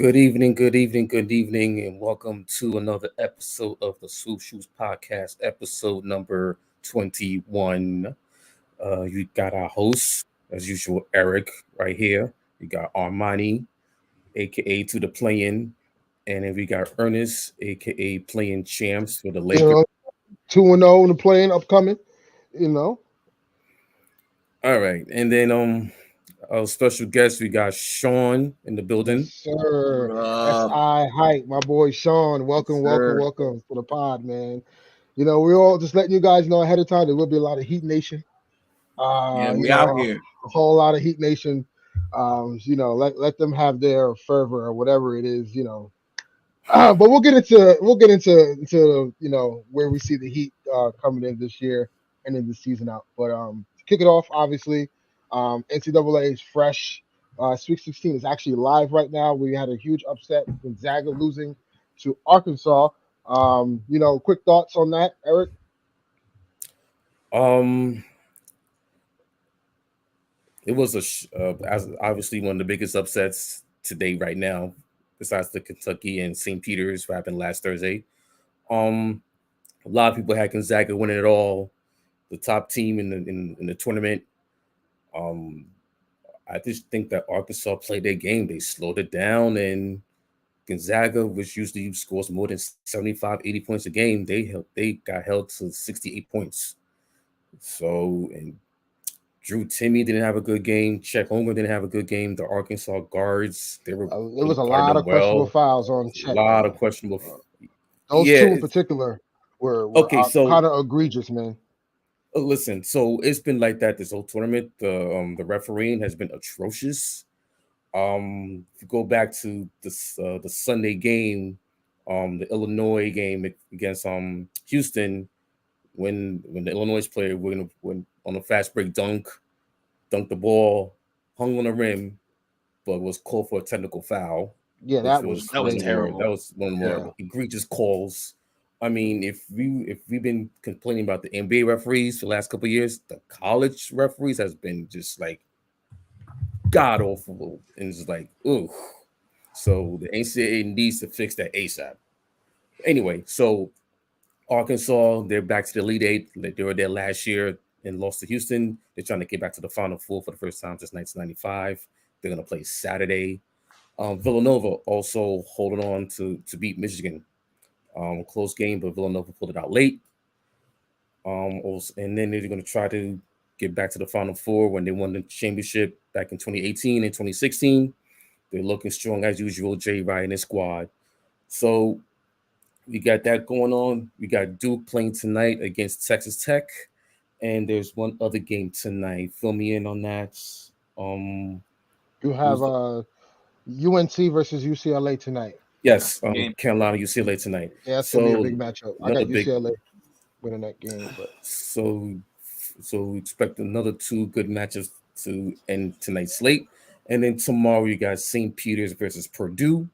Good evening, and welcome to another episode of the Swoop Shoes Podcast, episode number 21. You got our host, as usual, Eric, right here. You got Armani, aka To the Playing, and then we got Ernest, aka Playing Champs for the You Lakers. know, 2-0 in the playing upcoming. You know, All right, and then our special guest, we got Sean in the yes, building. sir. What S up? I Hype, my boy Sean. Yes, Welcome, welcome, sir. welcome to the pod, man. We're all just letting you guys know ahead of time there will be a lot of Heat Nation. Yeah, You we know, out here. a whole lot of Heat Nation. Let them have their fervor or whatever it is. But we'll get into where we see the Heat coming in this year and in the season out. But to kick it off, obviously, NCAA is fresh. Sweet 16 is actually live right now. We had a huge upset, Gonzaga losing to Arkansas. Quick thoughts on that, Eric? Um, it was as obviously one of the biggest upsets today, right now, besides the Kentucky and St. Peter's what happened last Thursday. Um, a lot of people had Gonzaga winning it all, the top team in the tournament. Um, I just think that Arkansas played their game. They slowed it down, and Gonzaga, which usually scores more than 75, 80 points a game, they got held to 68 points. So, and Drew Timmy didn't have a good game. Chet Holmgren didn't have a good game. The Arkansas guards, they were There was a guarding lot them of questionable well. fouls on A Chet, lot of man. questionable. Uh, those Yeah. two in particular were Okay. So kind of egregious, man. listen. So it's been like that this whole tournament. The refereeing has been atrocious. If you go back to the Sunday game, the Illinois game against Houston, when the Illinois player went on a fast break dunked the ball, hung on the rim, but was called for a technical foul, Yeah, which that was was That was crazy. that terrible. was one of the Yeah. more egregious calls. I mean, if we've been complaining about the NBA referees for the last couple of years, the college referees has been just like god awful, and it's like, ooh. So the NCAA needs to fix that ASAP. Anyway, so Arkansas, they're back to the Elite Eight. They were there last year and lost to Houston. They're trying to get back to the Final Four for the first time since 1995. They're going to play Saturday. Villanova also holding on to beat Michigan. Close game, but Villanova pulled it out late. And then they're going to try to get back to the Final Four when they won the championship back in 2018 and 2016. They're looking strong as usual, Jay Wright and his squad. So we got that going on. We got Duke playing tonight against Texas Tech, and there's one other game tonight. Fill me in on that. Um, You have who's the, UNC versus UCLA tonight. Yeah, yes, game. Carolina UCLA tonight. Yeah, that's gonna be a So big matchup. I another got big. UCLA winning that game, but So we expect another two good matches to end tonight's slate, and then tomorrow you got St. Peter's versus Purdue.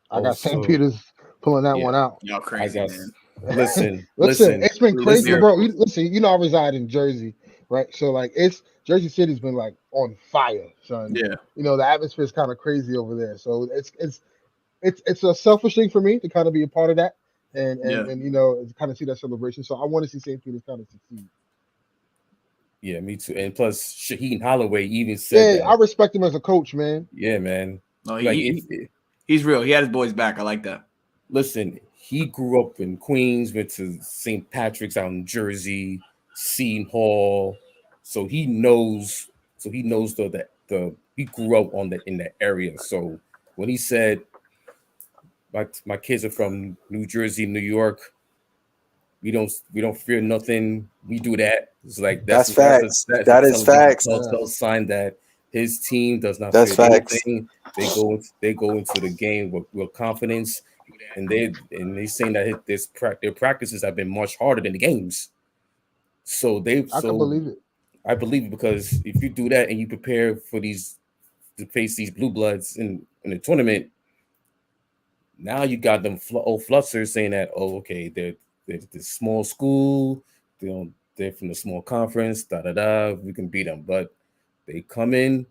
I got St. Also, Peter's pulling that yeah, one out. Y'all I crazy, guess. man. Listen, Listen, it's been Prove us crazy, listen. bro. miracles. Listen, I reside in Jersey, right? So like, it's Jersey City's been like on fire, son. Yeah. The atmosphere is kind of crazy over there. So it's a selfish thing for me to kind of be a part of that, and Yeah. and and kind of see that celebration. So I want to see St. Peter's kind of succeed. Yeah, me too. And plus, Shaheen Holloway even said Yeah, I that. respect him as a coach, man. Yeah, man. No, Like, he's real. He had his boys back. I like that. listen, he grew up in Queens, went to St. Patrick's out in Jersey, Seton Hall, so he knows. So he knows the he grew up on the in that area. So when he said my kids are from New Jersey, New York, we don't fear nothing. We do that. It's like That's facts. That is facts. Yeah. telltale sign that his team does not That's fear facts. anything. They go into the game with confidence, and they saying that their practices have been much harder than the games. So they I can so believe it. I believe it because if you do that and you prepare for these to face these blue bloods in the tournament, now you got them old flusters saying that, oh, okay, they're this small school, they're from the small conference, da da da. We can beat them, but they come in,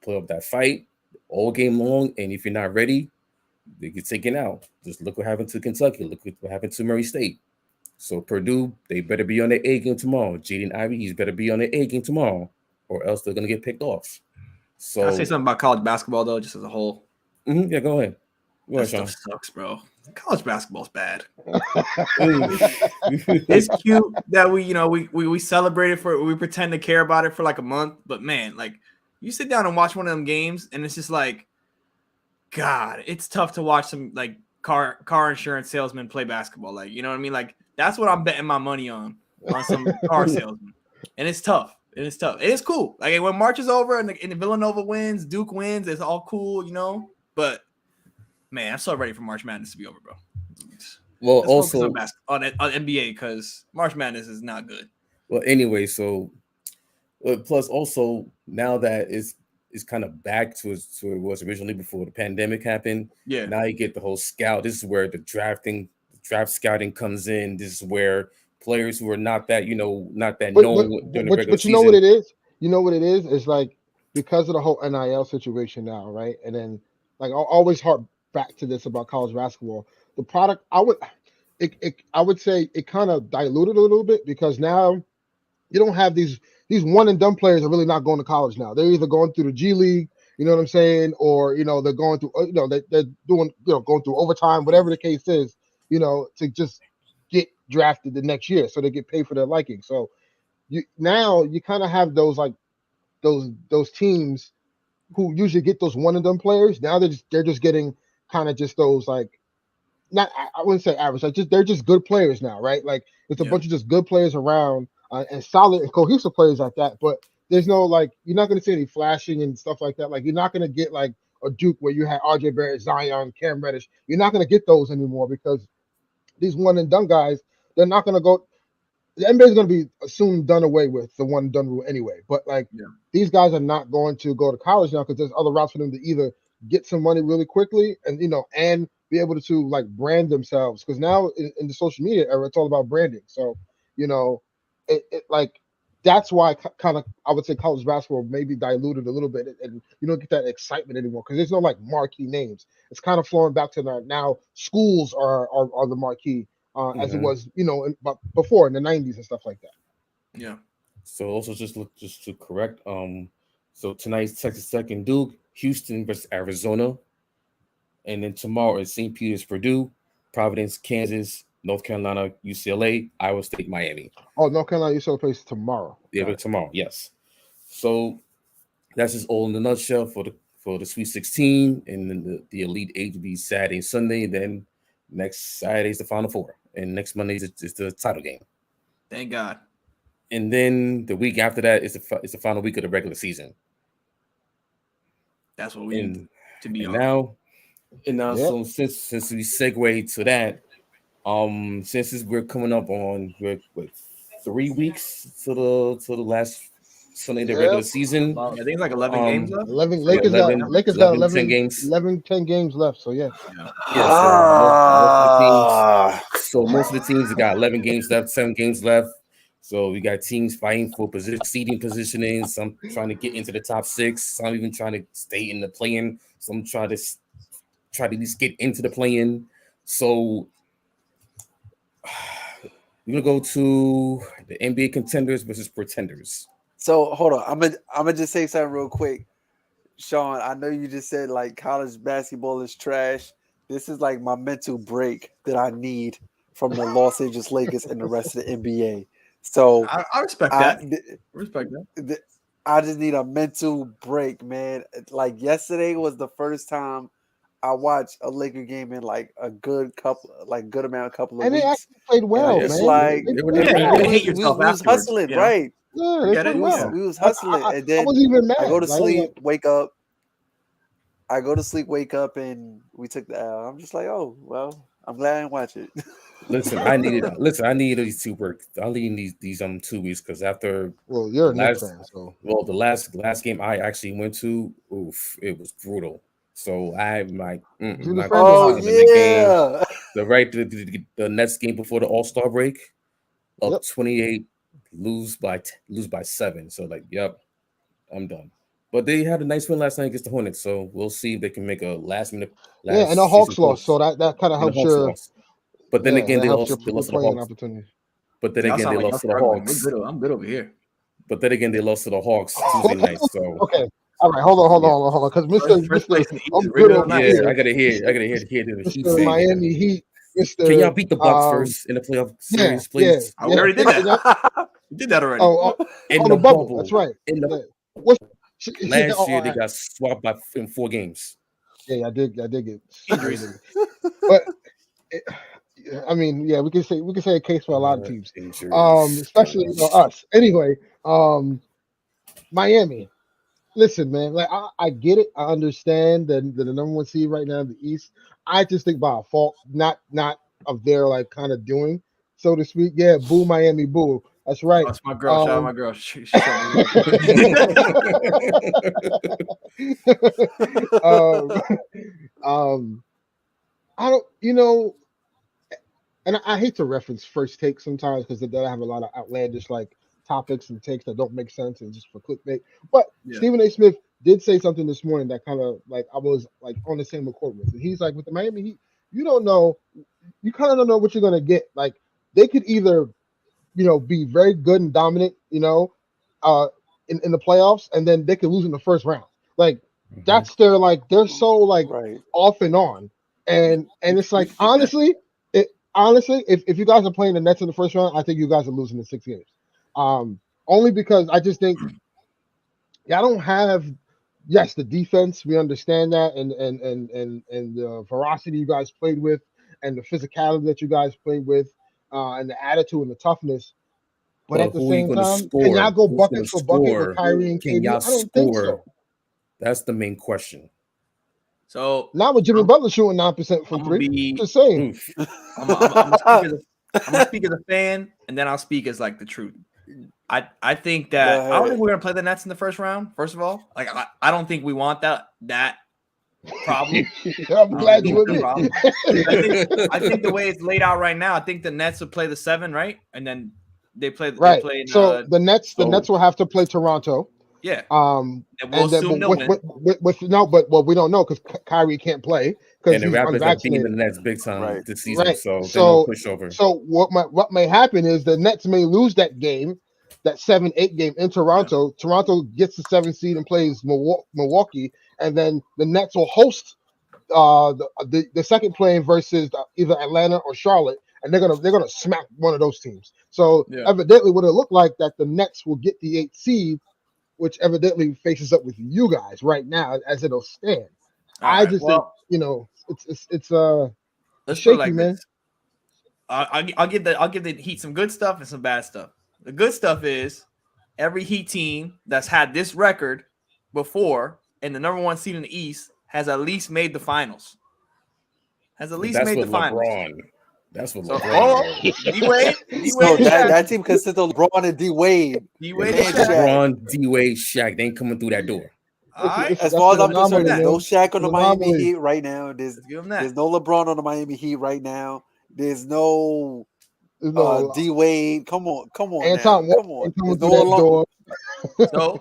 put up that fight, all game long. And if you're not ready, they get taken out. Just look what happened to Kentucky. Look what happened to Murray State. So Purdue, they better be on their A game tomorrow. Jaden Ivey, he's better be on their A game tomorrow, or else they're gonna get picked off. So Can I say something about college basketball though, just as a whole? Yeah, go ahead. That Sean. stuff sucks, bro. College basketball's bad. It's cute that we celebrate it we pretend to care about it for like a month, but man, like you sit down and watch one of them games, and it's just like, God, it's tough to watch some like car insurance salesman play basketball. Like, you know what I mean? Like that's what I'm betting my money on some car salesman, and it's tough. It's cool. Like when March is over and the Villanova wins, Duke wins, it's all cool, But man, I'm so ready for March Madness to be over, bro. Well, Let's also on NBA because March Madness is not good. Well, anyway, so plus also now that it's kind of back to it was originally before the pandemic happened. Yeah. Now you get the whole scout. This is where the draft scouting comes in. This is where players who are not that known during the regular but season. You know what it is? You know what it is? It's like because of the whole NIL situation now, right? And then like I'll always harp back to this about college basketball. The product, I would say it kind of diluted a little bit because now you don't have these one and done players are really not going to college now. They're either going through the G League, you know what I'm saying, or they're going through they're doing going through overtime, whatever the case is, to just get drafted the next year so they get paid for their liking. So you kind of have those like those teams who usually get those one and done players. Now they're just getting kind of just those like not I wouldn't say average, like they're just good players now, right? Like there's a bunch of just good players around and solid and cohesive players like that. But there's no like you're not going to see any flashing and stuff like that. Like you're not going to get like a Duke where you had RJ Barrett, Zion, Cam Reddish. You're not going to get those anymore because these one and done guys, they're not going to go. The NBA is going to be soon done away with the one and done rule anyway. But like these guys are not going to go to college now because there's other routes for them to either get some money really quickly and and be able to like brand themselves because now in the social media era it's all about branding. So it like that's why kind of I would say college basketball maybe diluted a little bit and you don't get that excitement anymore because there's no like marquee names. It's kind of flowing back to now schools are the marquee as it was before in the 90s and stuff like that. Yeah. So also just to correct so tonight's Texas Tech and Duke, Houston versus Arizona, and then tomorrow is St. Peter's, Purdue, Providence, Kansas, North Carolina, UCLA, Iowa State, Miami. Oh, North Carolina, UCLA plays tomorrow. Yeah, but tomorrow, yes. So that's just all in a nutshell for the Sweet 16, and then the Elite Eight will be Saturday and Sunday. Then next Saturday is the Final Four, and next Monday is the title game. Thank God. And then the week after that is the final week of the regular season. That's what we need to be on. Now, so since we segue to that, since we're coming up on 3 weeks to the last Sunday of the regular season. I think it's like 11 games left. Lakers got 11 games. 10 games left. So yeah. Most of the teams have got 11 games left, 7 games left. So we got teams fighting for seeding positioning. Some trying to get into the top 6. Some even trying to stay in the play-in. Some try to at least get into the play-in. So we're gonna go to the NBA contenders versus pretenders. So hold on, I'm gonna just say something real quick, Sean. I know you just said like college basketball is trash. This is like my mental break that I need from the Los Angeles Lakers and the rest of the NBA. So I respect that. Respect that. I just need a mental break, man. Like yesterday was the first time I watched a Laker game in like a good amount, couple of and weeks. They actually played well, it's man. like we was hustling, right? Yeah, we was hustling, and then I wasn't even mad. I go to sleep, wake up. I go to sleep, wake up, and we took the L. I'm just like, oh well, I'm glad I didn't watch it. Listen, I needed these 2 weeks. I need these 2 weeks because after you're a Knicks fan, so the last game I actually went to, it was brutal. So I'm like, the Nets game before the All-Star break, up 28, lose by 7. So like, yep, I'm done. But they had a nice win last night against the Hornets, so we'll see if they can make a last And the Hawks lost, so that kind of helps your. But then again, they lost your to the playing Hawks. opportunity. But then again, they lost to the Hawks. I'm good over here. But then again, they lost to the Hawks Tuesday night. So okay, all right, hold on, because Mr. I'm good over here. I gotta hear the Heat. Mr. Miami Heat. Mr. Can y'all beat the Bucks first in the playoff series, please? We already did that. We did that already. In the bubble. That's right. Last year they got swapped in 4 games. Yeah, I did get injuries. But I mean, yeah, we can say a case for a lot of teams, especially us. Anyway, Miami. Listen, man, like I get it. I understand that the number 1 seed right now in the East. I just think by a fault, not of their like kind of doing, so to speak. Yeah, boo Miami, boo. That's right. That's my girl. Shout out my girl. I don't, and I hate to reference First Take sometimes because they have a lot of outlandish like topics and takes that don't make sense and just for clickbait. But Stephen A. Smith did say something this morning that kind of like I was like on the same accord with. And he's like, with the Miami Heat, you kind of don't know what you're gonna get. Like they could either, be very good and dominant, in the playoffs, and then they could lose in the first round. Like that's they're so like off and on. And it's like honestly, if you guys are playing the Nets in the first round, I think you guys are losing in 6 games. Only because I just think I don't have the defense, we understand that, and the ferocity you guys played with, and the physicality that you guys played with, and the attitude and the toughness. But at the same time, can y'all go bucket for bucket with Kyrie and KD? I don't think so. That's the main question. So not with Jimmy Butler shooting 9% from 3. Just saying. I'm gonna speak as a fan, and then I'll speak as like the truth. I think that I don't think we're gonna play the Nets in the first round. First of all, like I don't think we want that problem. I'm glad you admit. I think the way it's laid out right now, I think the Nets would play the 7, right? And then they play. Right. They play so the Nets will have to play Toronto. Yeah. And we don't know because Kyrie can't play because the Raptors are beating the Nets big time this season. So no pushover. So what may happen is the Nets may lose that game, that 7-8 game in Toronto. Yeah. Toronto gets the 7th seed and plays Milwaukee, and then the Nets will host the second playing versus either Atlanta or Charlotte, and they're gonna smack one of those teams. So evidently, what it looked like that the Nets will get the 8th seed, which evidently faces up with you guys right now as it'll stand. I just think it's shaky, like man. I'll give the Heat some good stuff and some bad stuff. The good stuff is every Heat team that's had this record before and the number 1 seed in the East has at least made the finals. That's what LeBron. D-Wade. That team consists of LeBron and D-Wade. LeBron, D-Wade, Shaq. They ain't coming through that door. All right. As far as I'm concerned, there's no Shaq on the Miami Heat right now. There's no LeBron on the Miami Heat right now. There's no D-Wade. Come on. Anton, come on.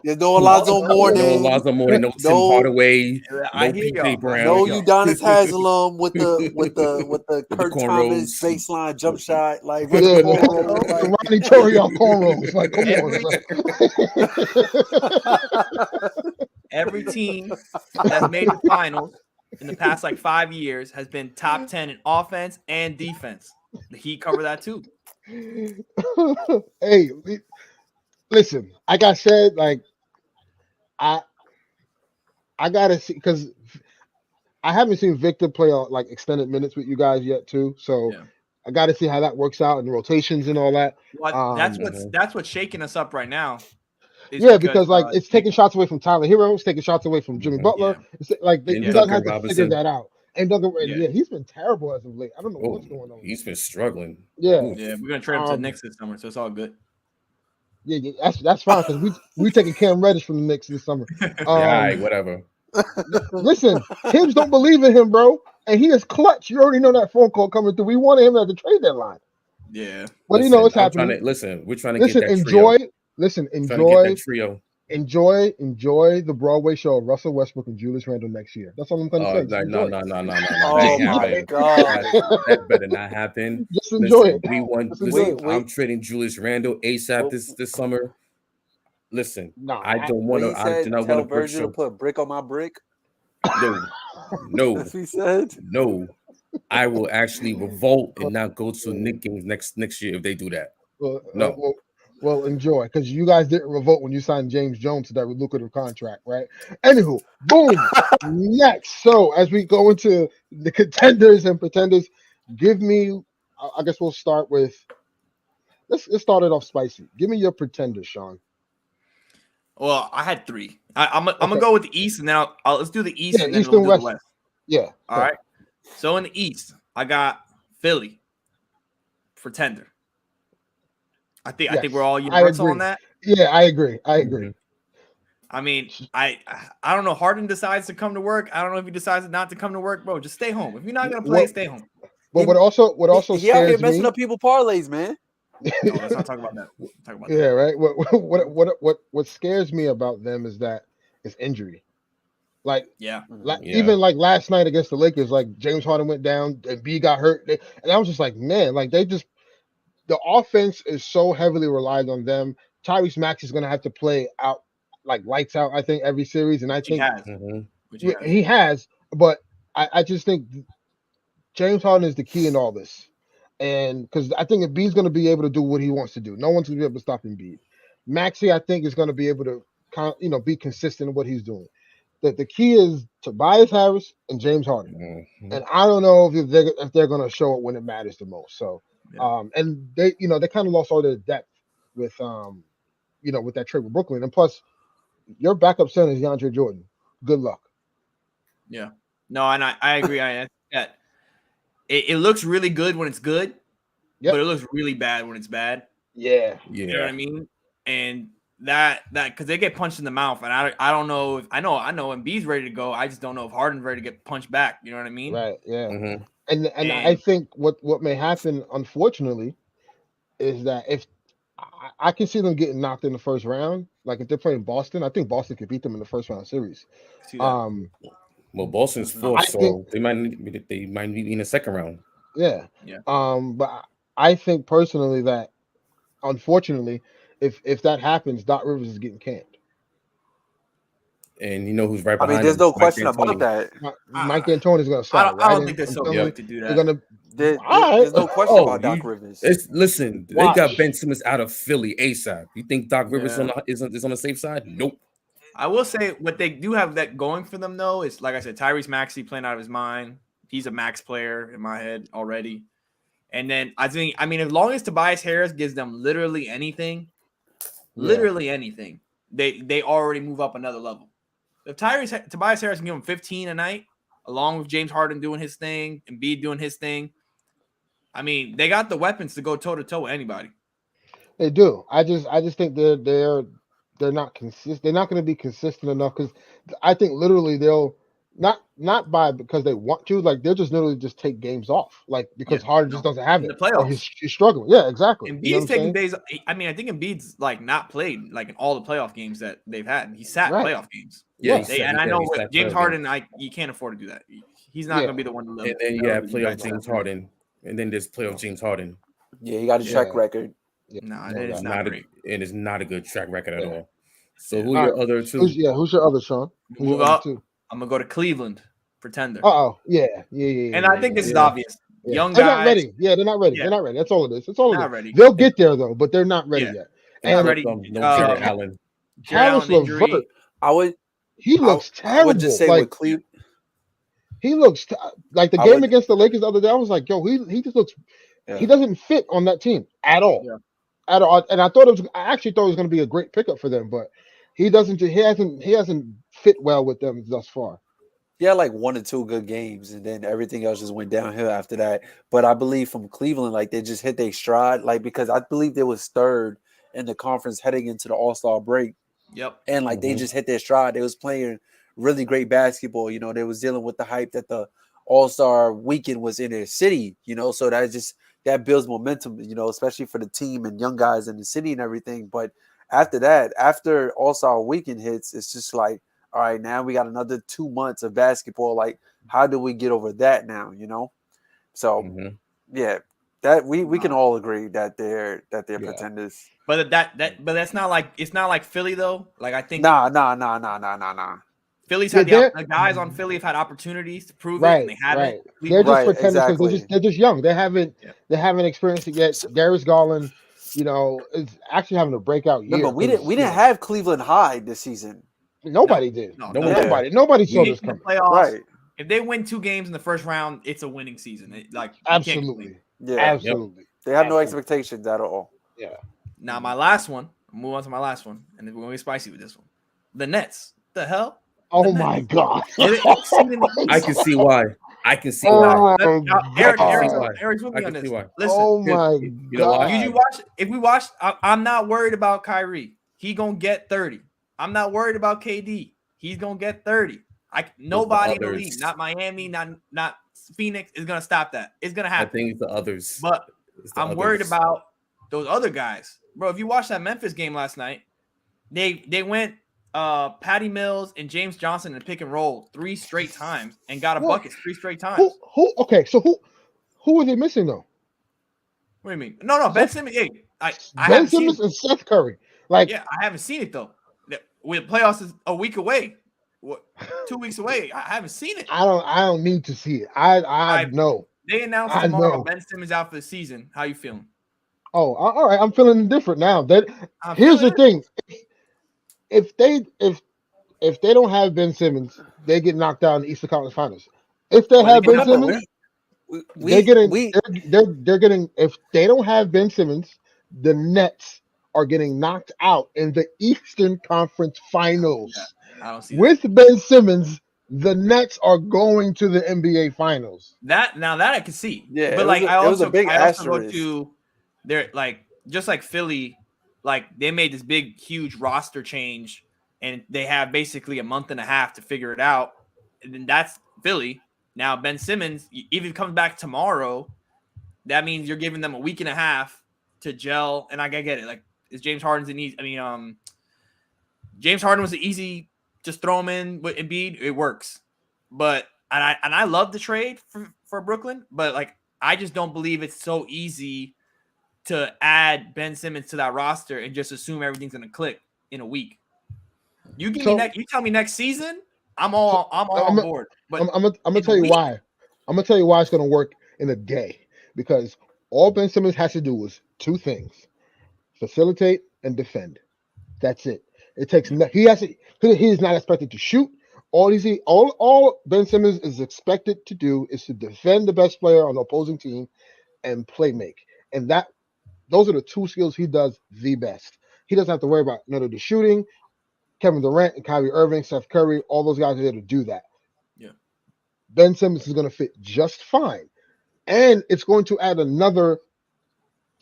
There's no Alonzo Mourning. No Tim Hardaway. No PJ Brown. No Udonis Haslem with the Kurt Thomas baseline jump shot. Like Ronnie Torio cornrows. Like, come on. Every team that's made the finals in the past like 5 years has been top 10 in offense and defense. The Heat cover that too. Hey, listen, like I said, like I gotta see because I haven't seen Victor play like extended minutes with you guys yet too. So I gotta see how that works out and rotations and all that. Well, that's what's shaking us up right now. Because like it's taking shots away from Tyler Hero, it's taking shots away from Jimmy Butler. It's like you guys have to figure that out. And Duncan, he's been terrible as of late. I don't know what's going on. He's been struggling. Yeah, we're gonna trade him to the Knicks this summer, so it's all good. Yeah, that's fine because we taking Cam Reddish from the Knicks this summer. All right, whatever. Listen, Tibbs don't believe in him, bro, and he is clutch. You already know that phone call coming through. We wanted him at the trade deadline. Yeah, but it's happening. We're trying to get that trio. Enjoy that trio. enjoy the Broadway show of Russell Westbrook and Julius Randle next year. That's all I'm gonna say. Just No. enjoy it. That Oh ain't my happening. God. That better not happen. Just enjoy Listen, it. we won. Just enjoy Listen, it. Wait. I'm trading Julius Randle ASAP this summer. Listen, Nah, I don't What want he to. I do said, not tell want to break Virgil to some. put brick on my brick. No, That's what he said. no. I will actually revolt and not go to Knicks games next year if they do that. well, No. well, enjoy, because you guys didn't revolt when you signed James Jones to that lucrative contract, right? Anywho, boom. Next, so as we go into the contenders and pretenders, give me. I guess we'll start with. Let's start it off spicy. Give me your pretenders, Sean. Well, I had 3. I'm gonna Okay. go with the East, and then let's do the East, Yeah, and then East we'll and do the West. West. Yeah. All right. So in the East, I got Philly, pretender. I think we're all universal on that. Yeah, I agree. Mhm. I mean, I don't know. Harden decides to come to work. I don't know if he decides not to come to work, bro. Just stay home. If you're not gonna play, stay home. But what also He out here scares messing me. up people parlays, man. No, let's not talk about that. Talk about Yeah, that. right. What scares me about them is that it's injury. Like Yeah. Yeah. even like last night against the Lakers, like James Harden went down and B got hurt, and I was just like, man, like the offense is so heavily reliant on them. Tyrese Maxey is going to have to play out like lights out, I think, every series, and I Which he think has. Mhm. Which he has. he has. But I just think James Harden is the key in all this, and because I think Embiid's going to be able to do what he wants to do. No one's going to be able to stop Embiid. Maxey, I think, is going to be able to be consistent in what he's doing. That the key is Tobias Harris and James Harden, Mhm. and I don't know if they're going to show it when it matters the most. So, Yeah. and they kind of lost all their depth with with that trade with Brooklyn, and plus your backup center is DeAndre Jordan. Good luck. Yeah. No, and I agree. I think that it looks really good when it's good, Yep. but it looks really bad when it's bad. Yeah. You know what I Yeah. mean? And that because they get punched in the mouth, and I don't know if I know Embiid's ready to go. I just don't know if Harden's ready to get punched back. You know what I mean? Right. Yeah. Mhm. And I think what may happen, unfortunately, is that if I can see them getting knocked in the first round, like if they're playing Boston, I think Boston could beat them in the first round series. See that? Well, Boston's No, fourth, I so think- they might be in the second round. Yeah. Yeah. But I think personally that, unfortunately, if that happens, Doc Rivers is getting canned. And you know who's right I behind mean, there's him? no Mike question D'Antoni. about that. Mike D'Antoni is going to slide. I don't think they're so quick to do that. They're going to. There's no question about Doc Rivers. Listen, they Watch. got Ben Simmons out of Philly ASAP. You think Doc Rivers Yeah. is on the safe side? Nope. I will say what they do have that going for them though is, like I said, Tyrese Maxey playing out of his mind. He's a max player in my head already. And then as long as Tobias Harris gives them literally anything, they already move up another level. If Tobias Harris can give them 15 a night, along with James Harden doing his thing and Embiid doing his thing, I mean, they got the weapons to go toe to toe with anybody. They do. I just think they're not consistent. They're not going to be consistent enough, because I think literally they'll not because they want to, like they'll just literally just take games off, like because Harden just doesn't have in it. the playoffs. Or he's struggling. Yeah, exactly. Embiid's You know what I'm taking saying? days. I mean, I think Embiid's like not played like in all the playoff games that they've had. He sat Right. playoff games. Yeah, I know with James Harden, you can't afford to do that. He's not going to be the one to live. And then you have playoff James Harden, and then there's playoff James Harden. Yeah, he got a track record. No, No, it's no. not great. It is not a good track record at Yeah. all. So who All your right. other two? Who's your other, Sean? Who's Move your other up. two? I'm gonna go to Cleveland, pretender. Yeah. And I think this is yeah. obvious. Yeah. Young They're guys not ready. Yeah, they're not ready. Yeah. They're not ready. That's all it is. That's all it not is. ready. They'll get there though, but they're not ready Yeah. yet. They're And not ready. No Jared Allen. Jared Harris Allen injury. LeVert, I would he looks terrible. I would just say like with Cleveland. he looks like the I game would- against the Lakers the other day. I was like, yo, he just looks. Yeah. He doesn't fit on that team at all. Yeah. At all. And I actually thought it was going to be a great pickup for them, but he doesn't. He hasn't fit well with them thus far. He had like 1 or 2 good games, and then everything else just went downhill after that. But I believe from Cleveland, like they just hit their stride, like because I believe they was third in the conference heading into the All-Star break, Yep. and like they just hit their stride. They was playing really great basketball. You know, they was dealing with the hype that the All-Star weekend was in their city. You know, so that builds momentum. You know, especially for the team and young guys in the city and everything. But after that, after All-Star Weekend hits, it's just like, all right, now we got another 2 months of basketball. Like, how do we get over that now? So yeah, that we can all agree that they're pretenders. But that's not like it's not like Philly though. Like I think Nah. Philly's Yeah, had the guys on Philly have had opportunities to prove it, and they haven't. They're just Right, pretenders because exactly. they're just young. They haven't experienced it yet. Darius Garland, is actually having a breakout year. Remember, we didn't have Cleveland High this season. Nobody did. No, Nobody saw this coming. Playoffs, Right. If they win 2 games in the first round, it's a winning season. Absolutely. Yeah. Absolutely. They have no expectations at all. Yeah. Now my last one. I'll move on to my last one, and then we're gonna be spicy with this one. The Nets. The hell? Oh my God. I can see why. I can see why. Eric's with me on this. Listen, oh my God. Did you watch? If we watch, I'm not worried about Kyrie. He gonna get 30. I'm not worried about KD. He's gonna get 30. Nobody in the league, not Miami, not Phoenix, is gonna stop that. It's gonna happen. I think it's the others. But I'm worried about those other guys, bro. If you watched that Memphis game last night, they went Patty Mills and James Johnson in pick and roll 3 straight times and got a bucket 3 straight times. Okay, so who are they missing though? What do you mean? No, Ben Simmons. Hey, Ben Simmons and Seth Curry. I haven't seen it though. With playoffs is a week away. 2 weeks away. I haven't seen it. I don't need to see it. I know. They announced tomorrow Ben Simmons out for the season. How you feeling? Oh, all right. I'm feeling different now. Here's the thing. If they don't have Ben Simmons, they get knocked out in the Eastern Conference Finals. If they have Ben Simmons, they're getting. If they don't have Ben Simmons, the Nets are getting knocked out in the Eastern Conference Finals. Yeah, I don't see with Ben Simmons. The Nets are going to the NBA Finals. That I can see. Yeah, but I also go to they're just like Philly. They made this big, huge roster change, and they have basically a month and a half to figure it out. And then that's Philly. Now, Ben Simmons, if he comes back tomorrow, that means you're giving them a week and a half to gel. And I get it. Is James Harden's an easy? James Harden was an easy. Just throw him in with Embiid. It works. But I love the trade for Brooklyn, but I just don't believe it's so easy to add Ben Simmons to that roster and just assume everything's gonna click in a week. You tell me next season, I'm all on board. But I'm gonna tell you why. I'm gonna tell you why it's gonna work in a day, because all Ben Simmons has to do is 2 things: facilitate and defend. That's it. It takes he's not expected to shoot. All Ben Simmons is expected to do is to defend the best player on the opposing team and play make. And those are the 2 skills he does the best. He doesn't have to worry about none of the shooting. Kevin Durant and Kyrie Irving, Seth Curry, all those guys are there to do that. Yeah. Ben Simmons is going to fit just fine. And it's going to add another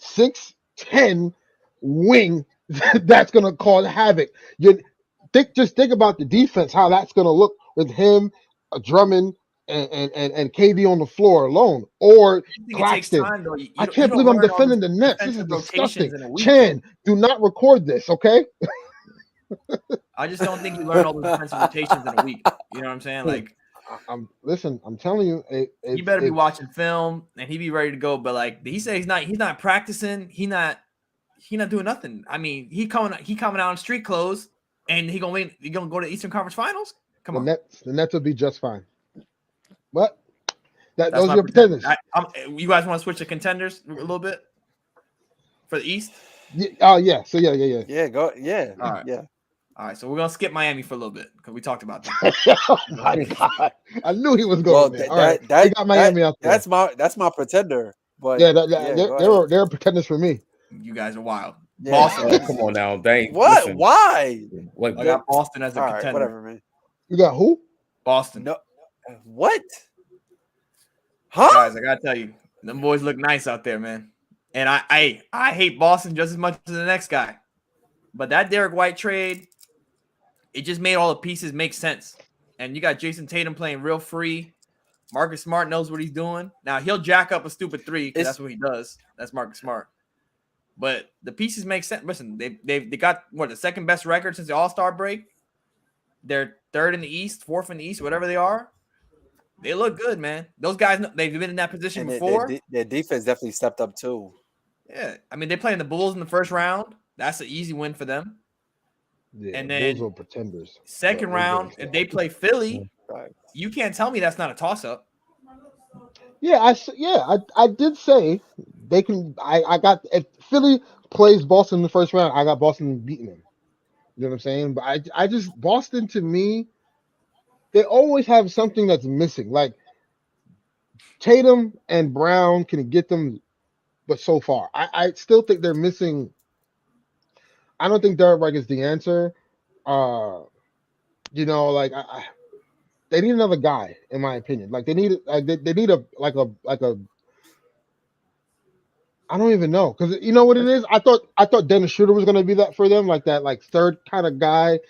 6'10" wing that's going to cause havoc. Just think about the defense, how that's going to look with him, Drummond, and KD on the floor alone, or Claxton. I can't believe I'm defending the Nets. This is disgusting. Chan, do not record this, okay? I just don't think you learn all those defensive rotations in a week. You know what I'm saying? Listen, I'm telling you, you better be watching film and he be ready to go. But he said he's not practicing. He not doing nothing. I mean, he coming out in street clothes and he gonna go to Eastern Conference Finals. Come on, the Nets will be just fine. What? Those are your pretenders. You guys want to switch to contenders a little bit for the East? Yeah. So yeah. Yeah, go. Yeah. All right. Yeah. All right. So we're gonna skip Miami for a little bit because we talked about that. Oh my God! I knew he was going there. All right. They got Miami out there. That's my pretender. But they're pretenders for me. You guys are wild. Yeah. Boston. Come on now. What? Listen. Why? I got Boston as a contender. Right, whatever, man. You got who? Boston. No. What? Huh? Guys, I gotta tell you, them boys look nice out there, man. And I hate Boston just as much as the next guy. But that Derek White trade, it just made all the pieces make sense. And you got Jason Tatum playing real free. Marcus Smart knows what he's doing. Now he'll jack up a stupid 3 because that's what he does. That's Marcus Smart. But the pieces make sense. Listen, they got the second best record since the All-Star break. They're third in the East, fourth in the East, whatever they are. They look good, man. Those guys, they've been in that position And before. their defense definitely stepped up too. Yeah, I mean, they're playing the Bulls in the first round. That's an easy win for them. Yeah, and then Bulls are pretenders. Second round, if they play Philly, Right. you can't tell me that's not a toss-up. Yeah, I did say they can. I got if Philly plays Boston in the first round, I got Boston beating them. You know what I'm saying? But I just Boston to me, they always have something that's missing. Like Tatum and Brown can get them, but so far, I still think they're missing. I don't think Derek White is the answer. Like they need another guy, in my opinion. Like they need they need a I don't even know, because you know what it is. I thought Dennis Schroeder was gonna be that for them, like that third kind of guy.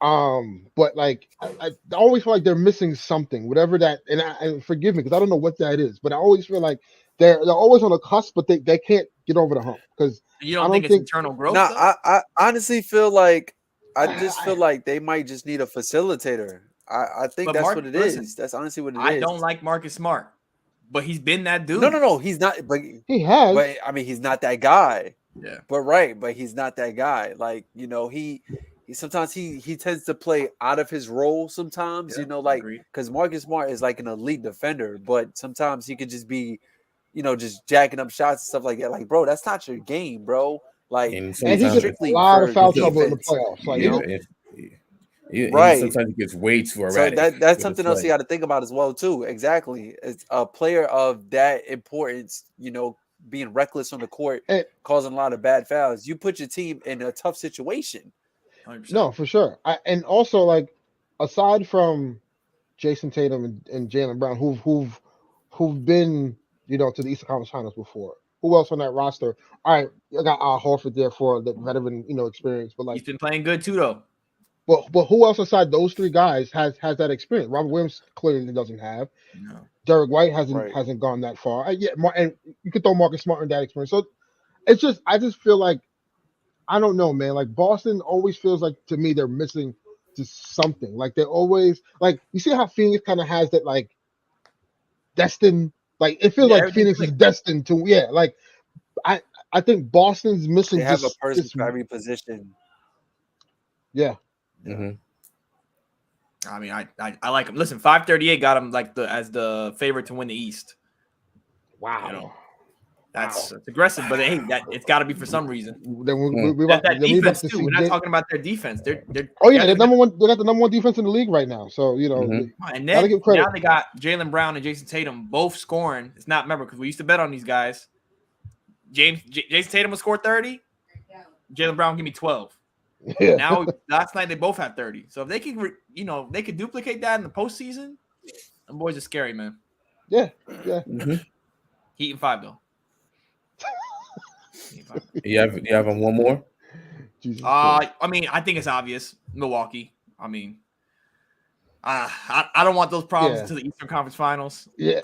But like I always feel like they're missing something, whatever that. And forgive me because I don't know what that is, but I always feel like they're always on the cusp, but they can't get over the hump because you don't think it's internal growth. No, I honestly feel like feel like they might just need a facilitator. I think that's what it is. That's honestly what it is. I don't like Marcus Smart, but he's been that dude. No, he's not. But he has. But I mean, he's not that guy. Yeah. But he's not that guy. Like he sometimes he tends to play out of his role. Sometimes because Marcus Smart is like an elite defender, but sometimes he could just be, just jacking up shots and stuff like that. Like, bro, that's not your game, bro. Like, and he gets a lot of foul trouble in the playoffs. Like, right. Sometimes he gets way too erratic. So that's something else you got to think about as well too. Exactly, it's a player of that importance. Being reckless on the court, causing a lot of bad fouls. You put your team in a tough situation. 100%. No, for sure. And also, like, aside from Jason Tatum and Jaylen Brown, who've been to the Eastern Conference Finals before. Who else on that roster? All right, I got Horford there for the veteran experience, but like he's been playing good too though. But who else aside those three guys has that experience? Robert Williams clearly doesn't have. No. Derek White hasn't gone that far. And you could throw Marcus Smart in that experience. So I just feel like I don't know, man. Like Boston always feels like to me they're missing just something. Like they're always like you see how Phoenix kind of has that like destined. Like it feels like Phoenix is destined to like I think Boston's missing. They have a person for every position. Yeah. Mm-hmm. I mean, I like him. Listen, 538 got him like as the favorite to win the East. Wow. That's aggressive, but hey, it's got to be for some reason. Then that defense too. We're not talking about their defense. They're they're number one. They got the number one defense in the league right now. So and then now they got Jaylen Brown and Jason Tatum both scoring. It's not because we used to bet on these guys. Jason Tatum will score 30. Jaylen Brown give me 12. Yeah. Now last night they both had 30. So if they can, they could duplicate that in the postseason. Them boys are scary, man. Yeah. Mm-hmm. Heat and 5 though. You have one more? I mean, I think it's obvious. Milwaukee. I mean, I don't want those problems to the Eastern Conference Finals. Yeah,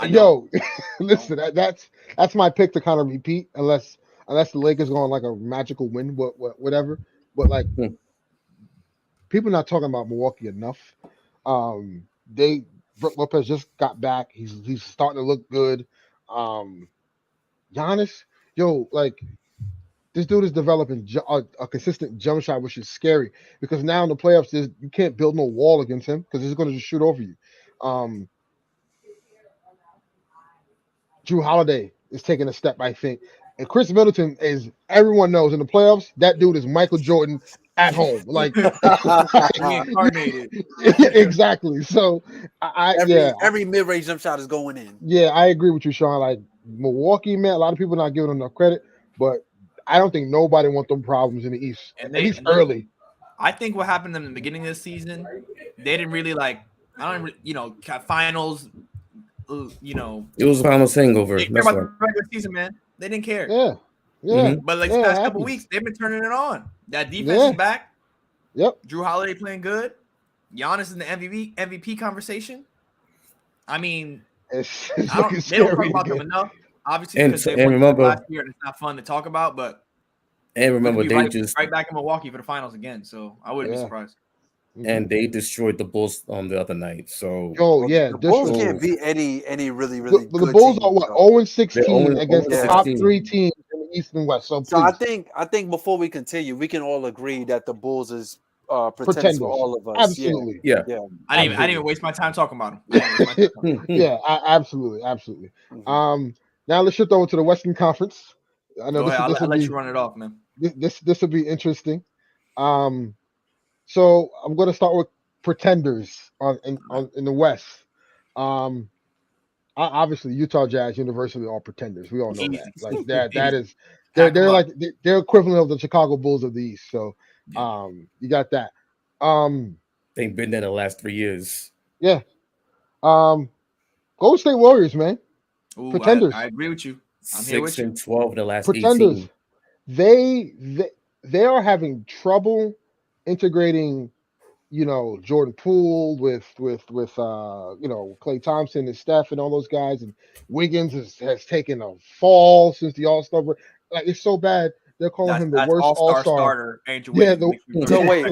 listen, that's my pick to kind of repeat, unless the Lakers go on like a magical win, whatever. But like, people not talking about Milwaukee enough. Brook Lopez just got back. He's starting to look good. Giannis, like this dude is developing a consistent jump shot, which is scary because now in the playoffs, you can't build no wall against him because he's going to just shoot over you. Drew Holiday is taking a step, I think. And Chris Middleton everyone knows in the playoffs, that dude is Michael Jordan at home. Like reincarnated. Exactly. So every mid-range jump shot is going in. Yeah, I agree with you, Sean. Like Milwaukee, man, a lot of people not giving them enough credit, but I don't think nobody want them problems in the East. At least early. I think what happened in the beginning of the season, they didn't really finals. It was a finals hangover. They care about the regular season, man. They didn't care. Yeah. Mm-hmm. But like the past couple weeks, they've been turning it on. That defense is back. Yep. Drew Holiday playing good. Giannis in the MVP conversation. I mean, they don't talk about them enough. Obviously, because they won last year and it's not fun to talk about. But And We remember, could be they right, just right back in Milwaukee for the finals again. So I wouldn't be Yeah. surprised. and they destroyed the Bulls on the other night. So Oh yeah, The Bulls disrespect. can't beat any really The good Bulls team. are what So. 0-16 against the Yeah. top 16. 3 teams in the East and West. So So I please, think before we continue, we can all agree that the Bulls is pretenders for pretenders. all of us. Absolutely. yeah. Yeah. I didn't even waste my time talking about him. I didn't waste my time talking about him. Yeah, absolutely. Mhm. Now let's shift over to the Western Conference. I know Go ahead. this I'll will let be you run it off, man. this will be interesting. So I'm going to start with pretenders in the West. Obviously Utah Jazz universally all pretenders. We all know that. Easy. Like that Easy. is Pack 'em they're up. like they're equivalent of the Chicago Bulls of the East. So Yeah. you got that. They've been there the last 3 years. Yeah. Golden State Warriors, man. Ooh, Pretenders. I agree with you. I'm here with 6 you. and 12 in the last Pretenders. 18. They are having trouble integrating, Jordan Poole with Klay Thompson and Steph and all those guys, and Wiggins has taken a fall since the All-Star break. Like it's so bad. They're calling him the That's worst all-star All-Star. starter Andrew Yeah, Wiggins. So wait,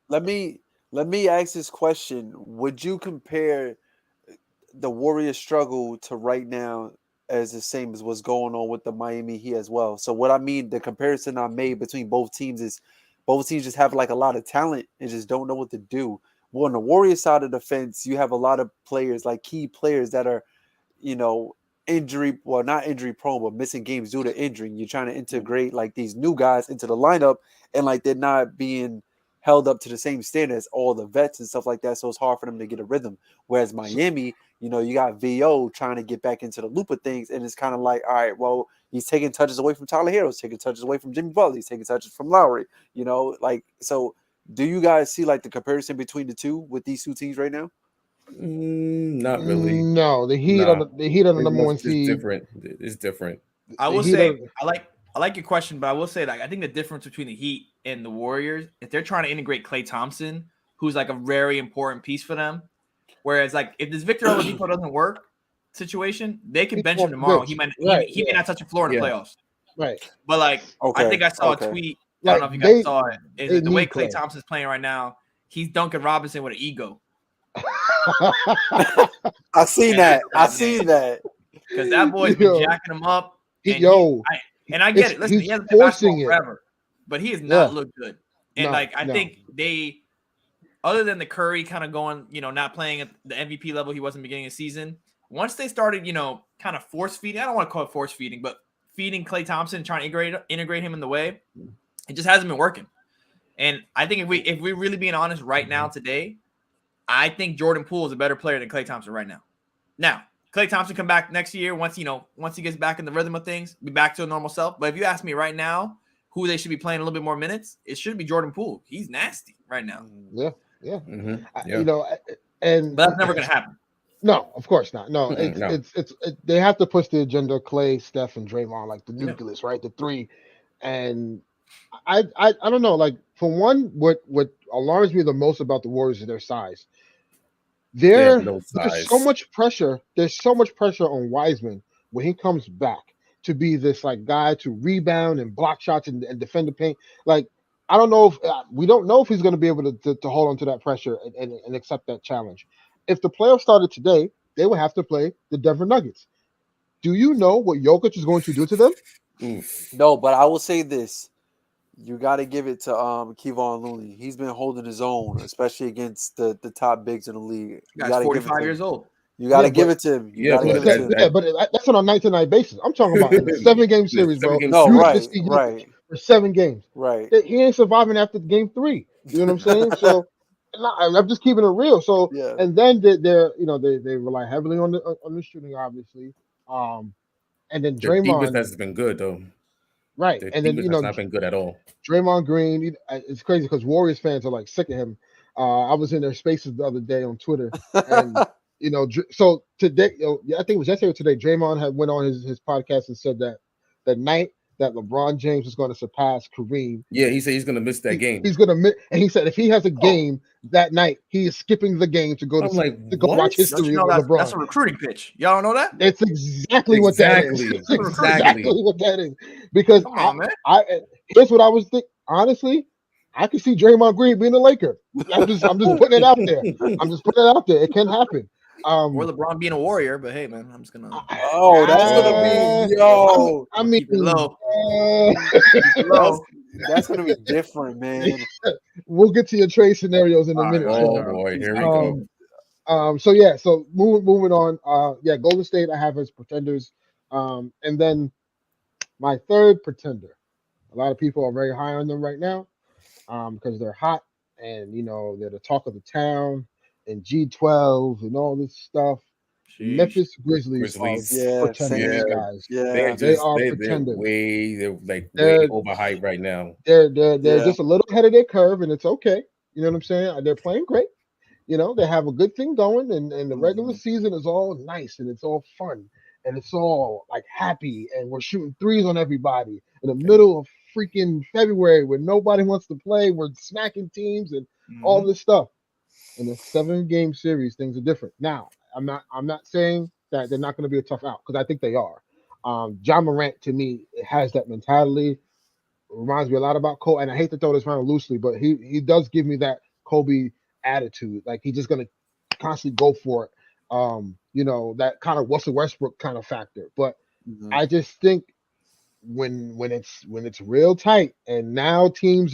let me ask this question. Would you compare the Warriors struggle to right now as the same as what's going on with the Miami Heat as well? So what I mean, the comparison I made between both teams is both teams just have like a lot of talent and just don't know what to do. Well, on the Warriors side of the fence, you have a lot of players, like key players that are, not injury prone, but missing games due to injury. You're trying to integrate like these new guys into the lineup, and like they're not being held up to the same standard as all the vets and stuff like that. So it's hard for them to get a rhythm. Whereas Miami, you got VO trying to get back into the loop of things, and it's kind of like, all right, well, he's taking touches away from Tyler Hero, he's taking touches away from Jimmy Butler, he's taking touches from Lowry. So do you guys see like the comparison between the two with these two teams right now? Not really. No, the Heat Nah. are the number one It's seed. different. It's different. I The will Heat say are- I like your question, but I will say like I think the difference between the Heat and the Warriors, if they're trying to integrate Klay Thompson, who's like a very important piece for them, whereas like if this Victor Oladipo doesn't work situation, they can bench him tomorrow. He may not touch the floor in the playoffs. Right. But like I think I saw a tweet. I don't know if you guys saw it. Is that the way Klay Thompson's playing right now, he's Duncan Robinson with an ego. I seen that. Because that boy's been jacking him up. And I get it. Listen, he hasn't been basketball forever, but he has not looked good. And I think they, other than the Curry kind of going, not playing at the MVP level he was in the beginning of the season, once they started, kind of force feeding, I don't want to call it force feeding, but feeding Klay Thompson, trying to integrate him in the way, it just hasn't been working. And I think if we're really being honest right now today, I think Jordan Poole is a better player than Klay Thompson right now. Now, Klay Thompson come back next year once he gets back in the rhythm of things, be back to a normal self. But if you ask me right now who they should be playing a little bit more minutes, it should be Jordan Poole. He's nasty right now. Yeah. Mm-hmm. And but that's never going to happen. No, of course not. No, no. They have to push the agenda. Klay, Steph, and Draymond, like the nucleus, right? The three. And I don't know. Like for one, what alarms me the most about the Warriors is their size. There's so much pressure. There's so much pressure on Wiseman when he comes back to be this like guy to rebound and block shots and defend the paint. Like I don't know if we don't know if he's going to be able to hold on to that pressure and accept that challenge. If the playoffs started today, they would have to play the Denver Nuggets. Do you know what Jokic is going to do to them? No, but I will say this. You got to give it to Kevon Looney. He's been holding his own, especially against the top bigs in the league. You got 45 years old. You got to give it to him. But that's on a night-to-night basis. I'm talking about in a 7-game series, bro. Right. For 7 games. Right. He ain't surviving after game 3. You know what I'm saying? So I'm just keeping it real. So and then they rely heavily on the shooting, obviously. And then Draymond defense has been good though. Right. And then has not been good at all. Draymond Green, it's crazy because Warriors fans are like sick of him. I was in their spaces the other day on Twitter, and so today, I think it was yesterday or today, Draymond had went on his podcast and said that the night that LeBron James is going to surpass Kareem. Yeah, he said he's going to miss that game. He's going to miss, and he said if he has a game that night, he is skipping the game to go to go watch history of LeBron. That's a recruiting pitch. Y'all don't know that? It's exactly what that is. It's exactly what that is. Because here's what I was thinking. Honestly, I can see Draymond Green being a Laker. I'm just putting it out there. I'm just putting it out there. It can happen. Or LeBron being a Warrior, but hey, man, I'm just gonna. Oh, that's gonna be yo. I mean, keep it low. That's gonna be different, man. We'll get to your trade scenarios in a All minute. right, Oh Sean. boy, here we go. So moving on. Golden State I have as pretenders. And then my third pretender. A lot of people are very high on them right now, because they're hot and they're the talk of the town and G12 and all this stuff. Sheesh. Memphis Grizzlies Yeah, are pretenders, same. guys. Yeah, They are they're pretenders. way They're- overhyped right now. They're Yeah. just a little ahead of their curve, and it's okay. You know what I'm saying? They're playing great. They have a good thing going, and the regular season is all nice and it's all fun and it's all like happy, and we're shooting threes on everybody in the middle of freaking February when nobody wants to play. We're smacking teams and all this stuff. In a 7-game series, things are different. Now, I'm not saying that they're not going to be a tough out, because I think they are. John Morant, to me, has that mentality. Reminds me a lot about Kobe, and I hate to throw this around loosely, but he does give me that Kobe attitude. Like, he's just gonna constantly go for it. That kind of Russell Westbrook kind of factor. But I just think when it's real tight, and now teams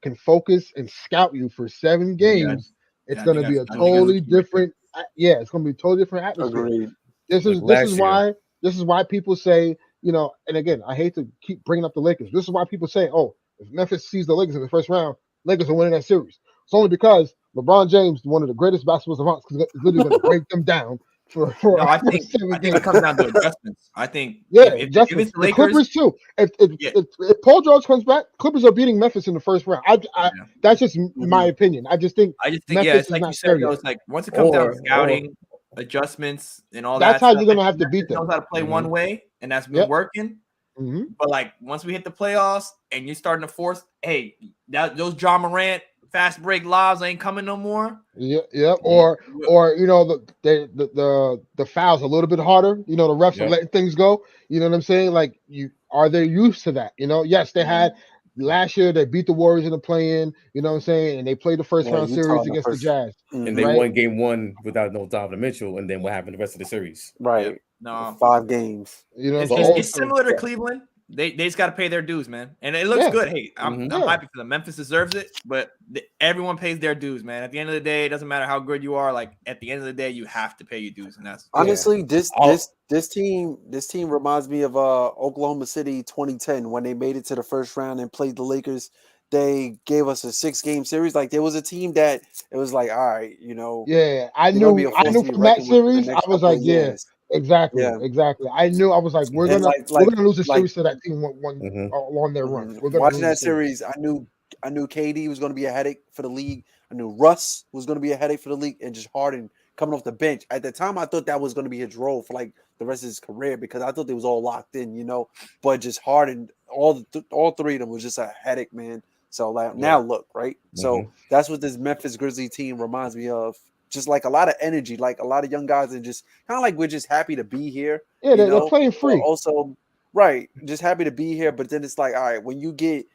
can focus and scout you for 7 games, it's gonna be a totally different. It's gonna be a totally different atmosphere. Agreed. This is why people say, and again, I hate to keep bringing up the Lakers. This is why people say, oh, if Memphis sees the Lakers in the first round, Lakers are winning that series. It's only because LeBron James, one of the greatest basketball savants, is literally going to break them down for I think it comes down to adjustments. I think if it's the Lakers, Clippers too. If Paul George comes back, Clippers are beating Memphis in the first round. That's just my opinion. I just think Memphis it's like is you said, it's like once it comes down to scouting, adjustments, and all that's that. how you're gonna have to beat them. Knows how to play one way, and that's been working. But like once we hit the playoffs and you're starting to force, hey, those John Morant fast break lobs ain't coming no more. Yeah. Or the fouls a little bit harder. The refs are letting things go. You know what I'm saying? Like, are they used to that? Yes, they had last year. They beat the Warriors in the play-in. You know what I'm saying? And they played the first round series against the Jazz. And they won game 1 without no Donovan Mitchell. And then what happened the rest of the series? Right. No, 5 games. It's similar to Cleveland. They just got to pay their dues, man, and it looks good. Hey, I'm happy for them. Memphis deserves it, but everyone pays their dues, man. At the end of the day, it doesn't matter how good you are. Like, at the end of the day, you have to pay your dues, and that's honestly this team reminds me of Oklahoma City 2010 when they made it to the first round and played the Lakers. They gave us a 6-game series. Like, there was a team that it was like, all right, Yeah, I knew from that series. I was like, exactly. I knew. I was like, we're gonna lose the series to that team on their run. Watching that series, I knew KD was going to be a headache for the league. I knew Russ was going to be a headache for the league, and just Harden coming off the bench. At the time, I thought that was going to be his role for like the rest of his career, because I thought they was all locked in, But just Harden, all 3 of them was just a headache, man. So now look, right? So that's what this Memphis Grizzlies team reminds me of. Just like a lot of energy, like a lot of young guys, and just kind of like we're just happy to be here. Yeah, they're playing free. But also, right, just happy to be here. But then it's like, all right, when you get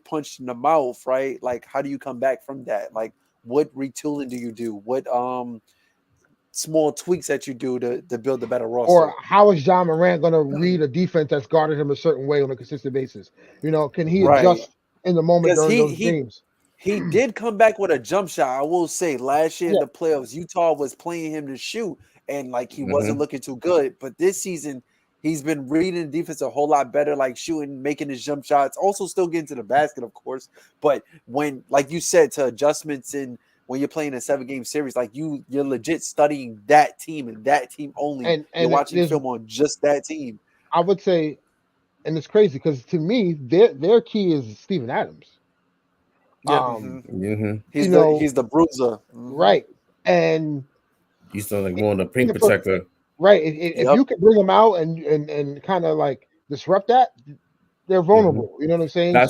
punched in the mouth, right? Like, how do you come back from that? Like, what retooling do you do? What small tweaks that you do to build a better roster? Or how is John Morant going to read a defense that's guarded him a certain way on a consistent basis? Can he adjust in the moment during those games? He did come back with a jump shot. I will say, last year in the playoffs, Utah was playing him to shoot, and like he wasn't looking too good. But this season, he's been reading the defense a whole lot better, like shooting, making his jump shots, also still getting to the basket, of course. But when, like you said, to adjustments and when you're playing a 7-game series, like you're legit studying that team and that team only. And you're watching film on just that team. I would say, and it's crazy because to me, their key is Steven Adams. He's the bruiser, right? And he's like more on the paint protector, right? If you can bring them out and kind of like disrupt that, they're vulnerable. You know what I'm saying? I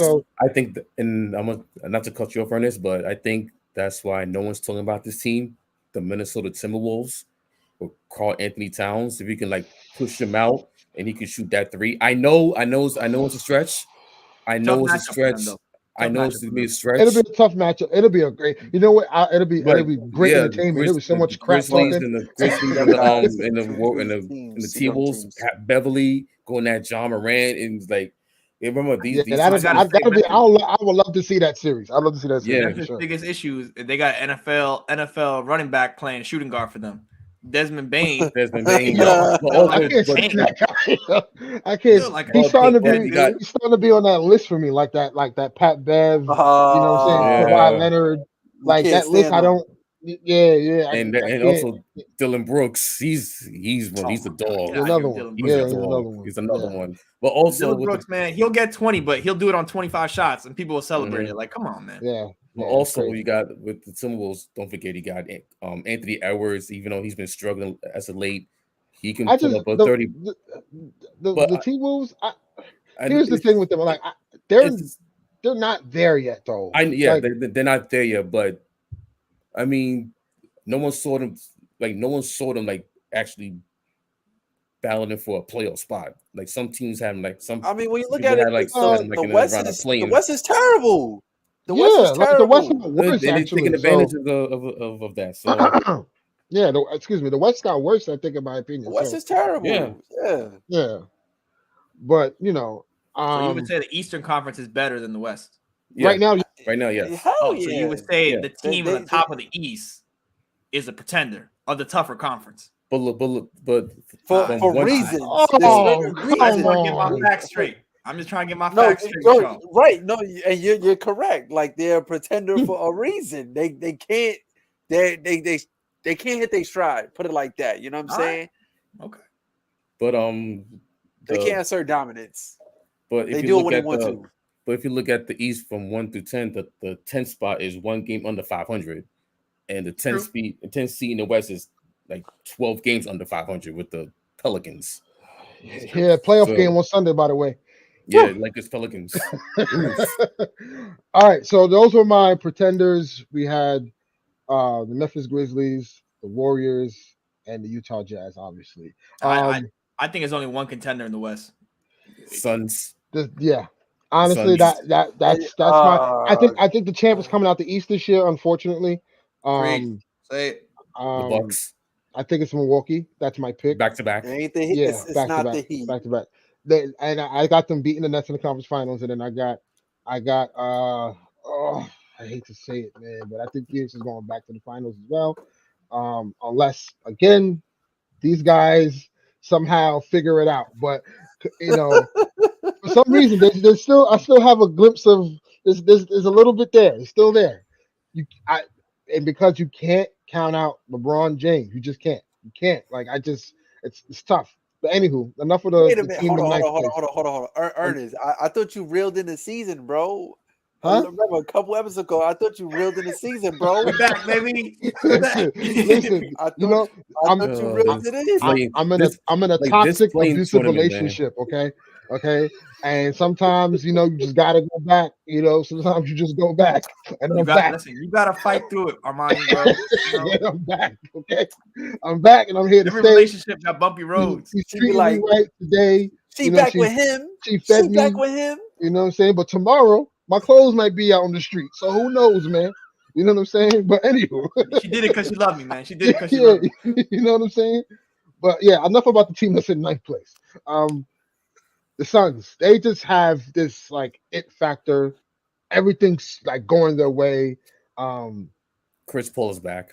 think, and I'm not to cut you off on this, but I think that's why no one's talking about this team, the Minnesota Timberwolves, or Karl Anthony Towns. If you can like push him out and he can shoot that 3, I know it's a stretch. I know it's a matchup for them, stretch. though. I Tough know it's matchup gonna for be a them. stretch. It'll be a tough matchup. It'll be a great. You know what? It'll be great entertainment. There was so much crap Grizzlies talking. and the Grizzlies Yo, and the guys, and the T-Wolves, Beverly going at John Morant and like, remember these that'll be. I would love to see that series. I'd love to see that series. Yeah. That's the biggest issue. They got NFL running back playing shooting guard for them. Desmond Bain. But also, I can't stand that guy. I can't. Like, He's starting to be. got- He's starting to be on that list for me, like that Pat Bev. You know what I'm saying? Yeah. Kawhi Leonard. Like that list. I don't. Yeah. And also Dylan Brooks. He's a dog. He's another one. He's another one. But also Dylan Brooks, man, he'll get 20, but he'll do it on 25 shots, and people will celebrate it. Like, come on, man. Yeah. But also, you got with the Timberwolves. Don't forget, you got Anthony Edwards. Even though he's been struggling as of late, he can put up a 30. The T-Wolves. Here's the thing with them. Like, they're not there yet, though. They're not there yet. But I mean, no one saw them. Like, no one saw them like actually battling for a playoff spot. Like some teams have like some. I mean, when you look at it, like the West is terrible. The West is like terrible. the West got worse, they're actually. taking advantage of that. So yeah, excuse me. The West got worse, I think, in my opinion. The West is terrible. Yeah. But you know, so you would say the Eastern Conference is better than the West. Right now, yes. So you would say the team at the top of the East is a pretender of the tougher conference. But for reasons. Oh, I just want to get my facts straight. I'm just trying to get my facts straight. Right? No, and you're correct. Like they're a pretender for a reason. They can't hit their stride. Put it like that. You know what I'm saying? Okay. But they can't assert dominance. But if they you do it look when they at want to. But if you look at the East from 1 through 10, the 10th spot is one game under 500, and the 10th seed in the West is like 12 games under 500 with the Pelicans. Yeah, playoff game on Sunday, by the way. Yeah, Lakers Pelicans. All right, so those were my pretenders. We had the Memphis Grizzlies, the Warriors, and the Utah Jazz, obviously. I think there's only one contender in the West. Suns. Honestly, that's my. I think the champ is coming out the East this year. Unfortunately, say it. The Bucks. I think it's Milwaukee. That's my pick. Back to back. It's not the Heat. Back to back. I got them beating the Nets in the conference finals, and then I got. I hate to say it, man, but I think Phoenix is going back to the finals as well. Unless again, these guys somehow figure it out. But you know, for some reason, I still have a glimpse of there's a little bit there. It's still there. And because you can't count out LeBron James, you just can't. You can't. Like it's tough. But anywho, enough of the. Wait a minute. Hold on. Ernest, I thought you reeled in the season, bro. Huh? I remember a couple episodes ago, I thought you reeled in the season, bro. We're back, baby. Listen, I'm in a toxic, abusive relationship. Okay. And sometimes, you just gotta go back. Sometimes you just go back. And I'm back. Listen, you gotta fight through it, Armani, bro. And I'm back. Okay. I'm back and I'm here to stay. Relationship got bumpy roads. She's treating me right today. She back with him. She fed me. Back with him. You know what I'm saying? But tomorrow, my clothes might be out on the street. So who knows, man? You know what I'm saying? But anywho. She did it because she loved me, man. She did it because she loved me. You know what I'm saying? But yeah, enough about the team that's in ninth place. The Suns, they just have this like it factor. Everything's like going their way. Chris Paul is back.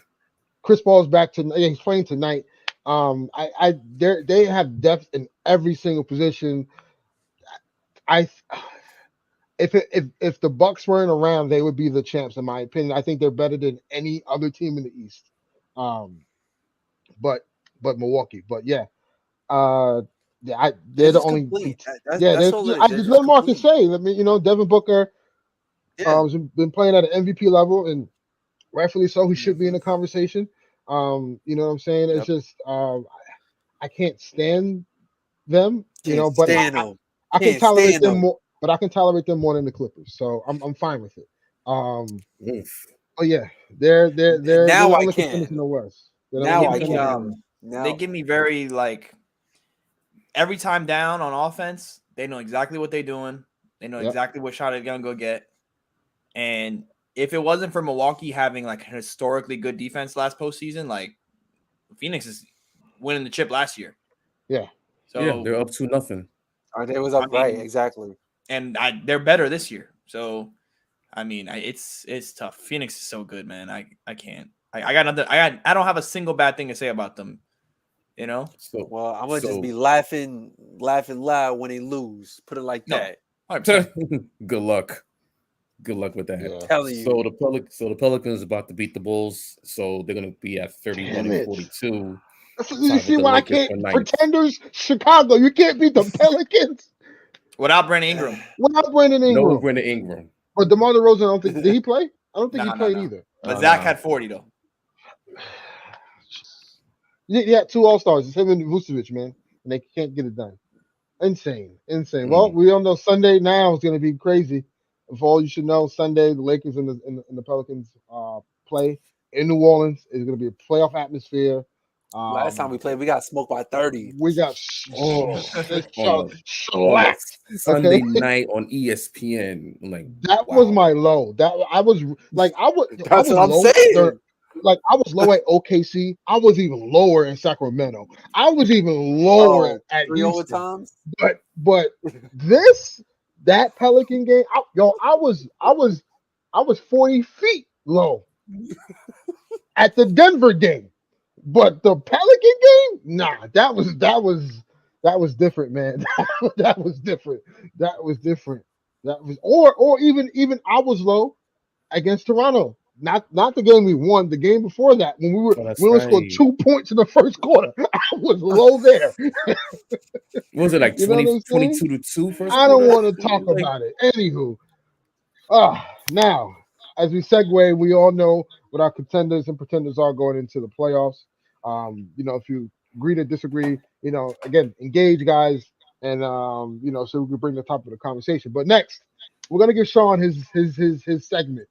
Chris Paul is back tonight. Yeah, he's playing tonight. They have depth in every single position. If the Bucks weren't around, they would be the champs, in my opinion. I think they're better than any other team in the East. But Milwaukee. But yeah. They're the only. There's no more I can say. I mean, Devin Booker has been playing at an MVP level, and rightfully so. He should be in the conversation. You know what I'm saying? It's just I can't stand them. But I can tolerate them more. But I can tolerate them more than the Clippers, so I'm fine with it. Oh yeah, they're now the I only can contenders in the West. Now I can. They give me very every time down on offense, they know exactly what they're doing. They know exactly what shot they're gonna go get. And if it wasn't for Milwaukee having like a historically good defense last postseason, like Phoenix is winning the chip last year. Yeah. So yeah, they're up 2-0. They was up right, exactly. And they're better this year. So I mean, it's tough. Phoenix is so good, man. I can't. I got nothing. I don't have a single bad thing to say about them. You know. So, Well, I'm gonna just be laughing loud when they lose. Put it like that. Good luck. Good luck with that. Yeah. Telling you. So the Pelicans about to beat the Bulls. So they're gonna be at 31-42. You see why I can't? Pretenders, Chicago. You can't beat the Pelicans without Brandon Ingram. Without Brandon Ingram. No Brandon Ingram. But DeMar DeRozan, I don't think did he play? I don't think he played either. But Zach had 40 though. Yeah, 2 All-Stars. It's him and Vucevic, man, and they can't get it done. Insane. Well, we all know Sunday now is going to be crazy. For all you should know, Sunday the Lakers and the Pelicans play in New Orleans. It's going to be a playoff atmosphere. Last time we played, we got smoked by 30. We got slapped Sunday night on ESPN. Like that was my low. That's what I'm saying. Like I was low at OKC. I was even lower in Sacramento. I was even lower at 3 Houston. overtimes. But that Pelican game, I was 40 feet low at the Denver game. But the Pelican game, nah, that was different, man. that was different. Or even I was low against Toronto. Not the game we won, the game before that when we only scored 2 points in the first quarter. I was low there. Was it like 22-2 first? I don't want to talk about it. Anywho, now as we segue, we all know what our contenders and pretenders are going into the playoffs. If you agree to disagree, again, engage, guys, and so we can bring the topic of the conversation. But next, we're gonna give Sean his segment.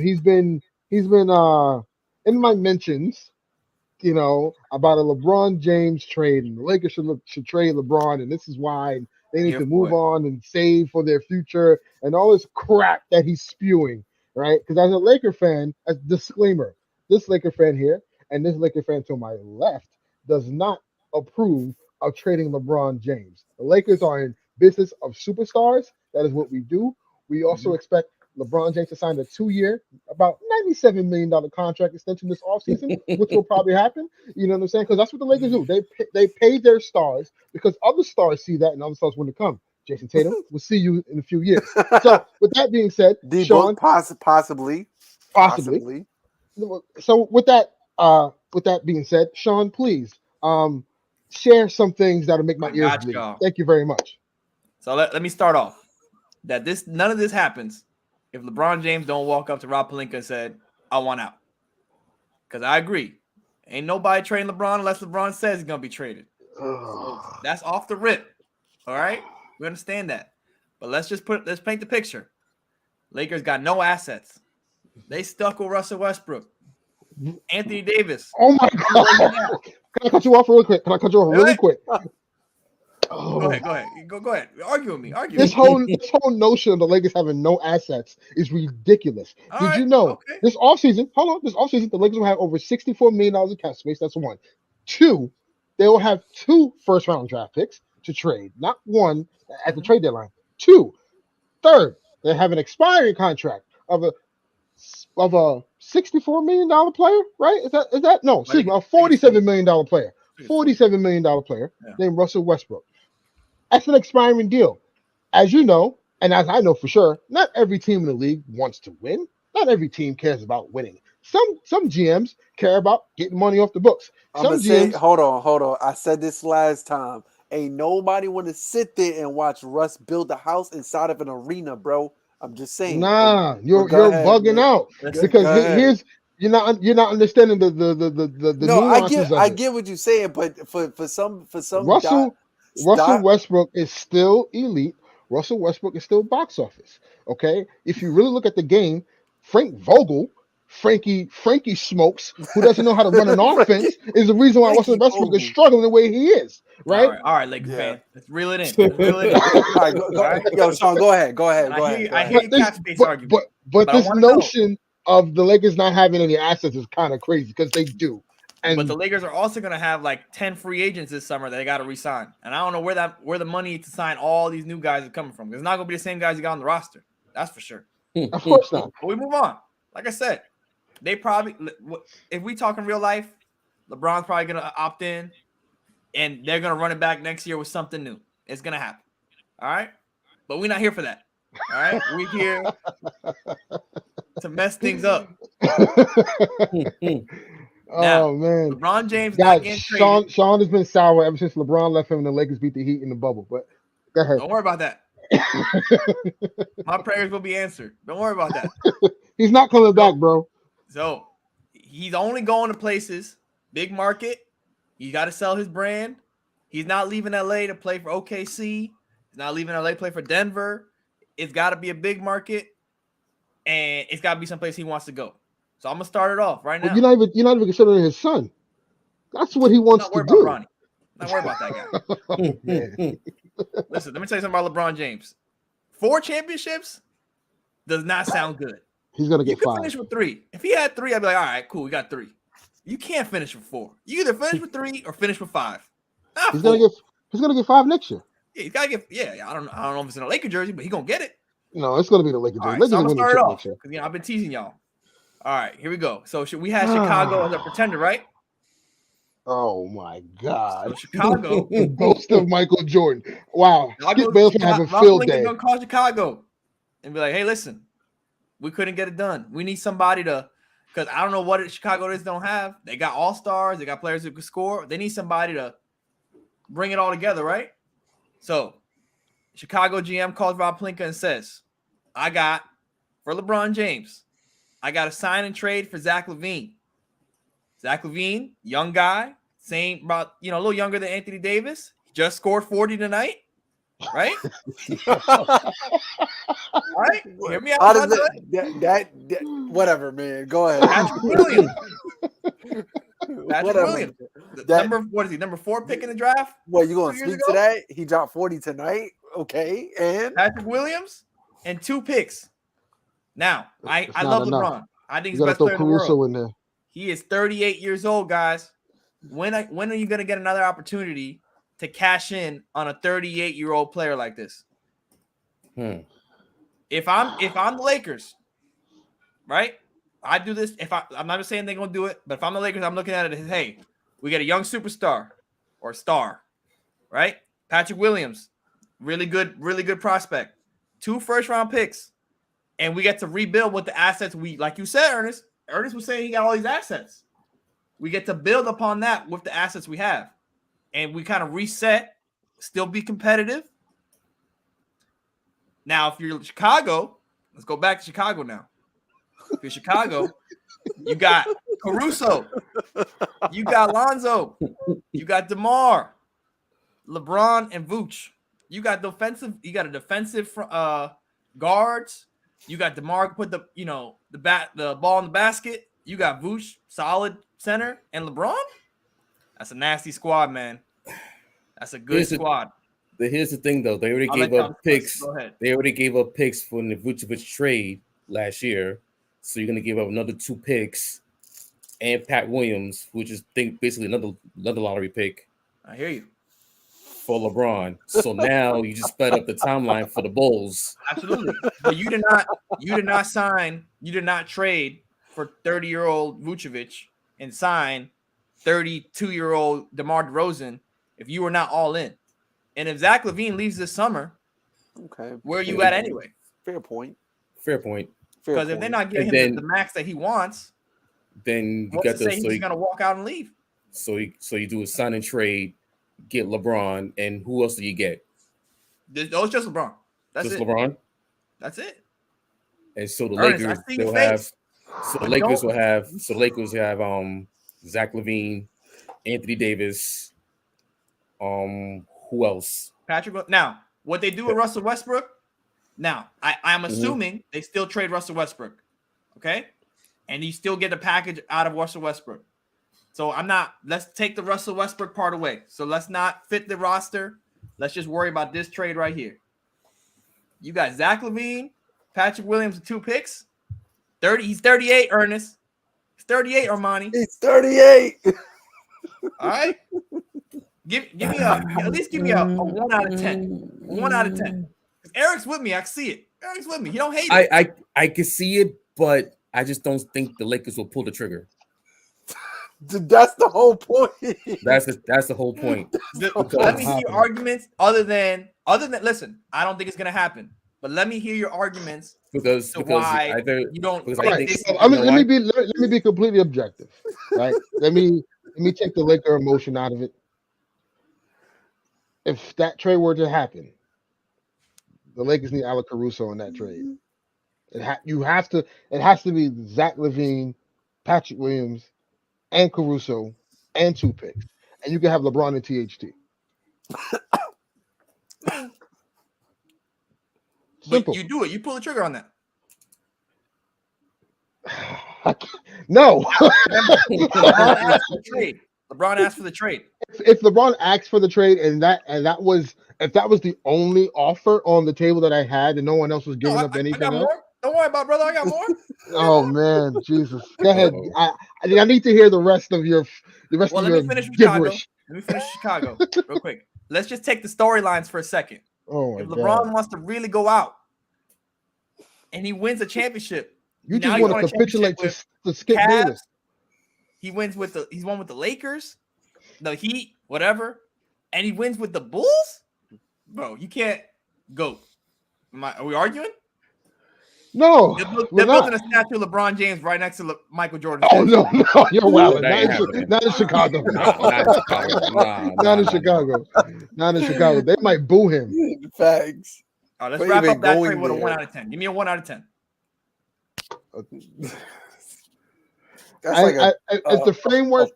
He's been in my mentions, about a LeBron James trade, and the Lakers should trade LeBron, and this is why they need to move on and save for their future, and all this crap that he's spewing, right? Because as a Laker fan, as disclaimer, this Laker fan here and this Laker fan to my left does not approve of trading LeBron James. The Lakers are in business of superstars. That is what we do. We also expect LeBron James to sign a 2-year, about $97 million contract extension this offseason, which will probably happen. You know what I'm saying? Because that's what the Lakers do. They pay their stars because other stars see that and other stars want to come. Jason Tatum, we'll see you in a few years. So with that being said, Sean, possibly. So with that being said, Sean, please share some things that'll make my ears bleed. Thank you very much. So let me start off. None of this happens if LeBron James don't walk up to Rob Pelinka and said, I want out. Because I agree. Ain't nobody trading LeBron unless LeBron says he's going to be traded. So that's off the rip. All right? We understand that. But let's paint the picture. Lakers got no assets. They stuck with Russell Westbrook. Anthony Davis. Oh, my God. Can I cut you off really quick? Go ahead. Go ahead. Argue with me. This whole notion of the Lakers having no assets is ridiculous. Did you know this offseason, the Lakers will have over $64 million in cap space. That's one. 2, they will have 2 first-round draft picks to trade. Not 1 at the trade deadline. 2. Third, they have an expiring contract of a $64 million player, right? Is that no? Excuse me, a $47 million player. $47 million player named Russell Westbrook. That's an expiring deal. As you know, and as I know for sure, not every team in the league wants to win. Not every team cares about winning. Some GMs care about getting money off the books. Hold on. I said this last time. Ain't nobody want to sit there and watch Russ build a house inside of an arena, bro. I'm just saying. Nah, you're bugging out because here's you're not understanding the nuances of it. I get what you're saying, but for some Russell Westbrook is still elite. Russell Westbrook is still box office. Okay, if you really look at the game, Frankie Smokes, who doesn't know how to run an offense, is the reason why Russell Westbrook is struggling the way he is. right? All right, Lakers Yeah. fan. Let's reel it in. Let's reel it in. All right, All right. yo, Sean, go ahead. I hear you catch base argument. But I this wanna know. notion of the Lakers not having any assets is kind of crazy because they do. And But the Lakers are also going to have like 10 free agents this summer that they got to re-sign. And I don't know where the money to sign all these new guys is coming from. It's not going to be the same guys you got on the roster. That's for sure. of course not. But we move on. Like I said, they probably, if we talk in real life, LeBron's probably going to opt in and they're going to run it back next year with something new. It's going to happen. All right. But we're not here for that. All right. We're here to mess things up. Now, Oh man, LeBron James guys, not getting traded. Sean has been sour ever since LeBron left him and the Lakers beat the Heat in the bubble. But go ahead. Don't worry about that. My prayers will be answered. Don't worry about that. He's not coming back, bro. So he's only going to places, big market. You got to sell his brand. He's not leaving LA to play for OKC. He's not leaving LA to play for Denver. It's got to be a big market, and it's got to be someplace he wants to go. So I'm gonna start it off right now. But you're not even considering his son. That's what he wants to do. About Bronny. Not worried about that guy. Listen, let me tell you something about LeBron James. 4 championships does not sound good. He's gonna get 5. Finish with 3. If he had 3, I'd be like, all right, cool, we got 3. You can't finish with 4. You either finish with 3 or finish with 5. He's gonna get 5 next year. Yeah, he's gotta get. Yeah, I don't know if it's in a Laker jersey, but he's gonna get it. No, it's gonna be the Lakers. All right, Lakers so I'm win gonna the start it off championship. because I've been teasing y'all. All right, here we go. So we had Chicago as a pretender, right? Oh my God! So Chicago, the ghost of Michael Jordan. Wow, Skip Bayless having a field day. Gonna call Chicago and be like, "Hey, listen, we couldn't get it done. We need somebody to, because I don't know what Chicago is don't have. They got all stars. They got players who can score. They need somebody to bring it all together, right? So Chicago GM calls Rob Pelinka and says, "I got for LeBron James, I got to sign and trade for Zach LaVine. Zach LaVine, young guy, same about a little younger than Anthony Davis. Just scored 40 tonight, right? All right, hear me out. How does that whatever, man? Go ahead. Patrick Williams. Patrick Williams. Number 4 pick in the draft? What, you gonna speak to that? He dropped 40 tonight. Okay, and Patrick Williams and 2 picks. Now, I love enough. LeBron. I think You he's gotta the best throw player in the world. Caruso in there. He is 38 years old, guys. When are you going to get another opportunity to cash in on a 38-year-old player like this? If I'm the Lakers, right? I do this. I'm not saying they're going to do it, but if I'm the Lakers, I'm looking at it as, hey, we get a young superstar or star, right? Patrick Williams, really good prospect. 2 first-round picks. And we get to rebuild with the assets like you said, Ernest. Ernest was saying he got all these assets. We get to build upon that with the assets we have. And we kind of reset, still be competitive. Now, if you're Chicago, let's go back to Chicago now. If you're Chicago, you got Caruso. You got Lonzo. You got DeMar, LeBron, and Vooch. You got a defensive guards. You got DeMar put the ball in the basket. You got Vooch, solid center, and LeBron. That's a nasty squad, man. That's a good squad. Here's the thing, though. They already gave up picks. They already gave up picks for the Vucevic trade last year. So you're gonna give up another 2 picks and Pat Williams, which is basically another lottery pick. I hear you. For LeBron. So now you just sped up the timeline for the Bulls. Absolutely. But you did not trade for 30-year-old Vucevic and sign 32-year-old DeMar DeRozan if you were not all in. And if Zach LaVine leaves this summer, okay, where are you at anyway? Fair point. Because if they're not getting him the max that he wants, then you got to say he's gonna walk out and leave. So you do a sign and trade, get LeBron, and who else do you get? It's just LeBron. That's just it. LeBron. That's it. And so the Lakers will have. So the Lakers will have. So the Lakers have Zach LaVine, Anthony Davis. Who else? Patrick. Now, what they do with Russell Westbrook? Now, I'm assuming they still trade Russell Westbrook, okay? And you still get a package out of Russell Westbrook. So let's take the Russell Westbrook part away. So let's not fit the roster. Let's just worry about this trade right here. You got Zach LaVine, Patrick Williams with 2 picks. 30. He's 38, Ernest. He's 38, Armani. He's 38. All right. Give me at least give me a 1 out of 10. 1 out of 10. Eric's with me. I can see it. Eric's with me. He don't hate it. I can see it, but I just don't think the Lakers will pull the trigger. That's the whole point. That's the whole point. Let me hear your arguments other than listen, I don't think it's gonna happen. But let me hear your arguments because why either you don't. because Right. I think, So, let me be completely objective. Right. let me take the Laker emotion out of it. If that trade were to happen, the Lakers need Alec Caruso in that trade. It has to be Zach LaVine, Patrick Williams, and Caruso, and 2 picks, and you can have LeBron and THT. Simple. But you do it. You pull the trigger on that. No. LeBron asked for the trade. LeBron asked for the trade. If LeBron asked for the trade, and that was the only offer on the table that I had, and no one else was giving up anything I got else. more. Don't worry about it, brother. I got more. Oh man, Jesus! Go ahead. I need to hear the rest of your Let me finish gibberish. Let me finish Chicago real quick. Let's just take the storylines for a second. Oh if my LeBron God. wants to really go out and he wins a championship, You just want to capitulate to Skip Bayless. He's won with the Lakers, the Heat, whatever, and he wins with the Bulls. Bro, you can't go. Are we arguing? No, they're building a statue of LeBron James right next to Michael Jordan. Oh no, you're wild. That Not in Chicago. Not in Chicago. Not in Chicago. They might boo him. Facts. All right, let's wrap up that trade with a 1 out of 10. Give me a 1 out of 10. It's the framework.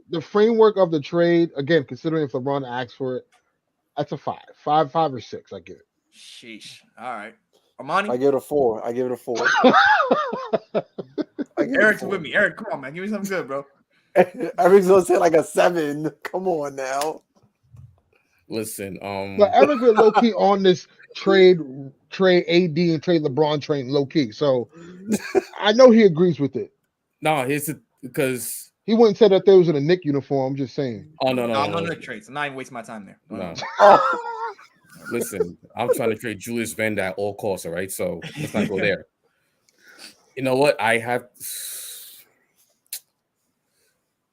The framework of the trade, again, considering if LeBron asks for it, that's a 5 or 6. I give it. Sheesh. All right, Armani. I give it a 4. Eric's with me. Eric, come on, man. Give me something good, bro. Eric's gonna say like a 7. Come on now. Listen, but Eric was low key on this trade AD and trade LeBron train low key. So I know he agrees with it. No, it's because he wouldn't say that there was in a Knick uniform. I'm just saying. Oh no, Knick trades. I'm not even wasting my time there. No. Listen, I'm trying to trade Julius Randle at all costs. All right, so let's not go there. You know what? It's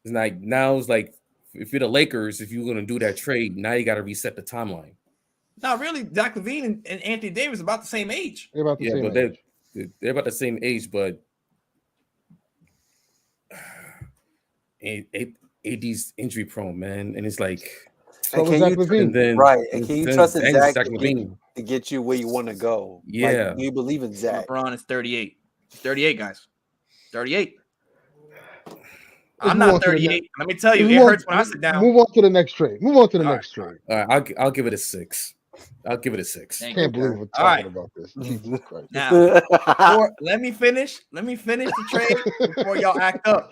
like now it's like if you're the Lakers, if you're gonna do that trade, now you got to reset the timeline. No, really, Zach LaVine and Anthony Davis are about the same age. They're about the same age. They're about the same age, but AD's injury prone, man, and it's like. So can you trust Zach to get you where you want to go? Yeah. Like, do you believe in Zach? LeBron is 38. He's 38, guys. 38. I'm not 38. Let me tell you, it hurts when I sit down. Move on to the next trade. All right, I'll give it a 6. I'll give it a 6. I can't believe we're talking about this. Jesus Christ. Now, let me finish the trade before y'all act up.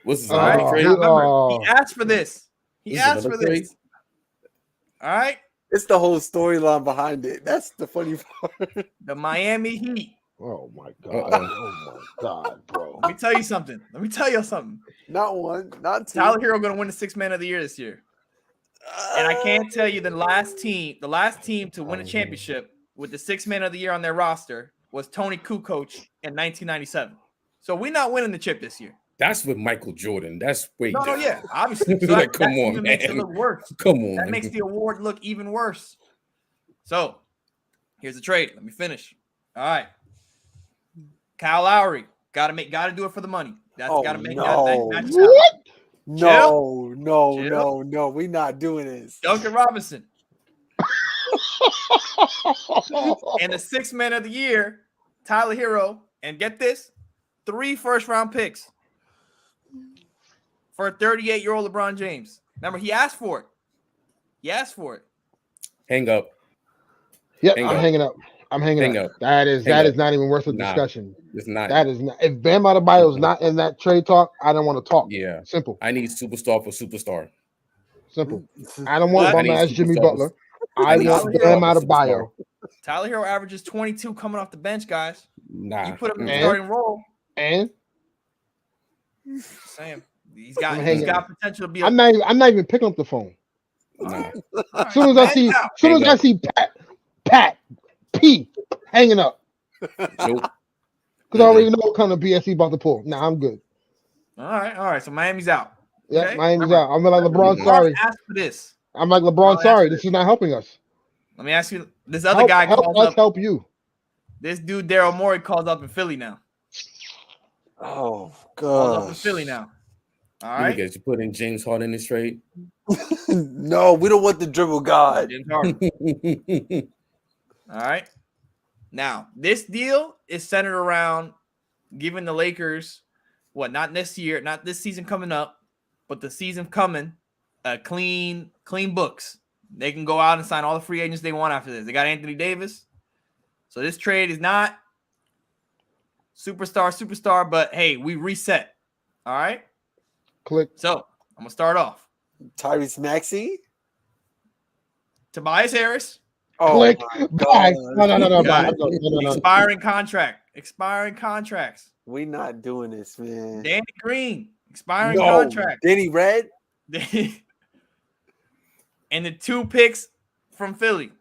What's this? Trade? Remember, he asked for this. He asked for this. All right. It's the whole storyline behind it. That's the funny part. The Miami Heat. Oh my God. Oh my God, bro. Let me tell you something. Not 1, not 2. Tyler Hero going to win the 6th man of the year this year. And I can't tell you the last team to win a championship with the 6th man of the year on their roster was Tony Kukoc in 1997. So we're not winning the chip this year. That's with Michael Jordan. That's yeah, obviously. So like, come on, man. Makes it look worse. Come on. That makes the award look even worse. So, here's the trade. Let me finish. All right. Kyle Lowry. Gotta do it for the money. That's gotta make that. What? No. We're not doing this. Duncan Robinson. And the 6th man of the year, Tyler Hero. And get this, 3 first-round picks for a 38-year-old LeBron James. Remember, he asked for it. Hang up. Yep, I'm hanging up. I'm hanging Hang up. up. That is Hang up. not even worth a Nah. discussion. It's not. That is not. If Bam Adebayo is not in that trade talk, I don't want to talk. Yeah. Simple. I need superstar for superstar. Simple. I don't want What? I bum need ass Jimmy superstar Butler. I need want superstar Bam for Adebayo. Tyler Hero averages 22 coming off the bench, guys. Nah. You put him in the And? starting role. And Sam, he's I'm got hanging. potential to be. I'm not even picking up the phone. Nah. As soon as I see Pat P hanging up, Joke. because I already know what kind of BS he about to pull. Nah, I'm good. All right. So Miami's out. Yeah, Okay? Miami's Remember, out. I'm like LeBron. Sorry. asked for this. I'm like LeBron. asked Sorry, for this is not helping us. Let me ask you. This other guy help calls us up. help you. This dude Daryl Morey calls up in Philly now. Oh Calls up in god. Philly now. All You right. guys, you put in James Harden this trade. No, we don't want the dribble god. James Harden. All right. Now, this deal is centered around giving the Lakers not this year, not this season coming up, but the season coming, clean books. They can go out and sign all the free agents they want after this. They got Anthony Davis. So this trade is not superstar, but hey, we reset. All right. Click. So I'm gonna start off. Tyrese Maxey. Tobias Harris. Oh Click. my Bye. God. No. Got it. No. Expiring contracts. We not doing this, man. Danny Green. Expiring No, contract. Danny Red. And the 2 picks from Philly.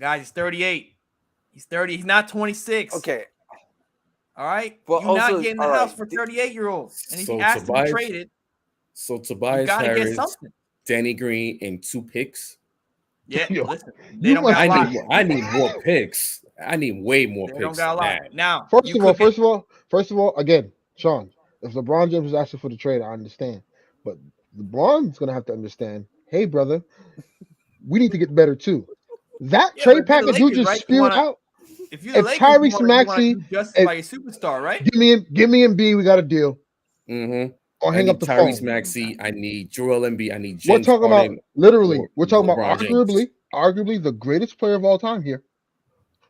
Guys, he's 38. He's 30. He's not 26. Okay. All right. But You're also, not getting the all house right, for 38-year-olds. And if So he asks to be Tobias- traded, So you Tobias gotta get Harris, something. Danny Green, and 2 picks. Yeah, Yo, listen. you They don't must- got a lot. I need more picks. I need way more They picks. don't got a than lot. that. Now, First you of all, again, Sean, if LeBron James is asking for the trade, I understand. But LeBron's gonna have to understand, hey brother, we need to get better too. That Yeah, trade but if you're the package you Lakers, just right, you spewed wanna- out, if you're the if Lakers, Tyrese you wanna Maxey- do justice if- by your superstar, right? give me Embiid, we got a deal. Mm-hmm. Or I hang need up the Tyrese phone. Maxey. I need Joel Embiid. I need We're James talking Harden. about literally, or we're talking about LeBron James. arguably the greatest player of all time here,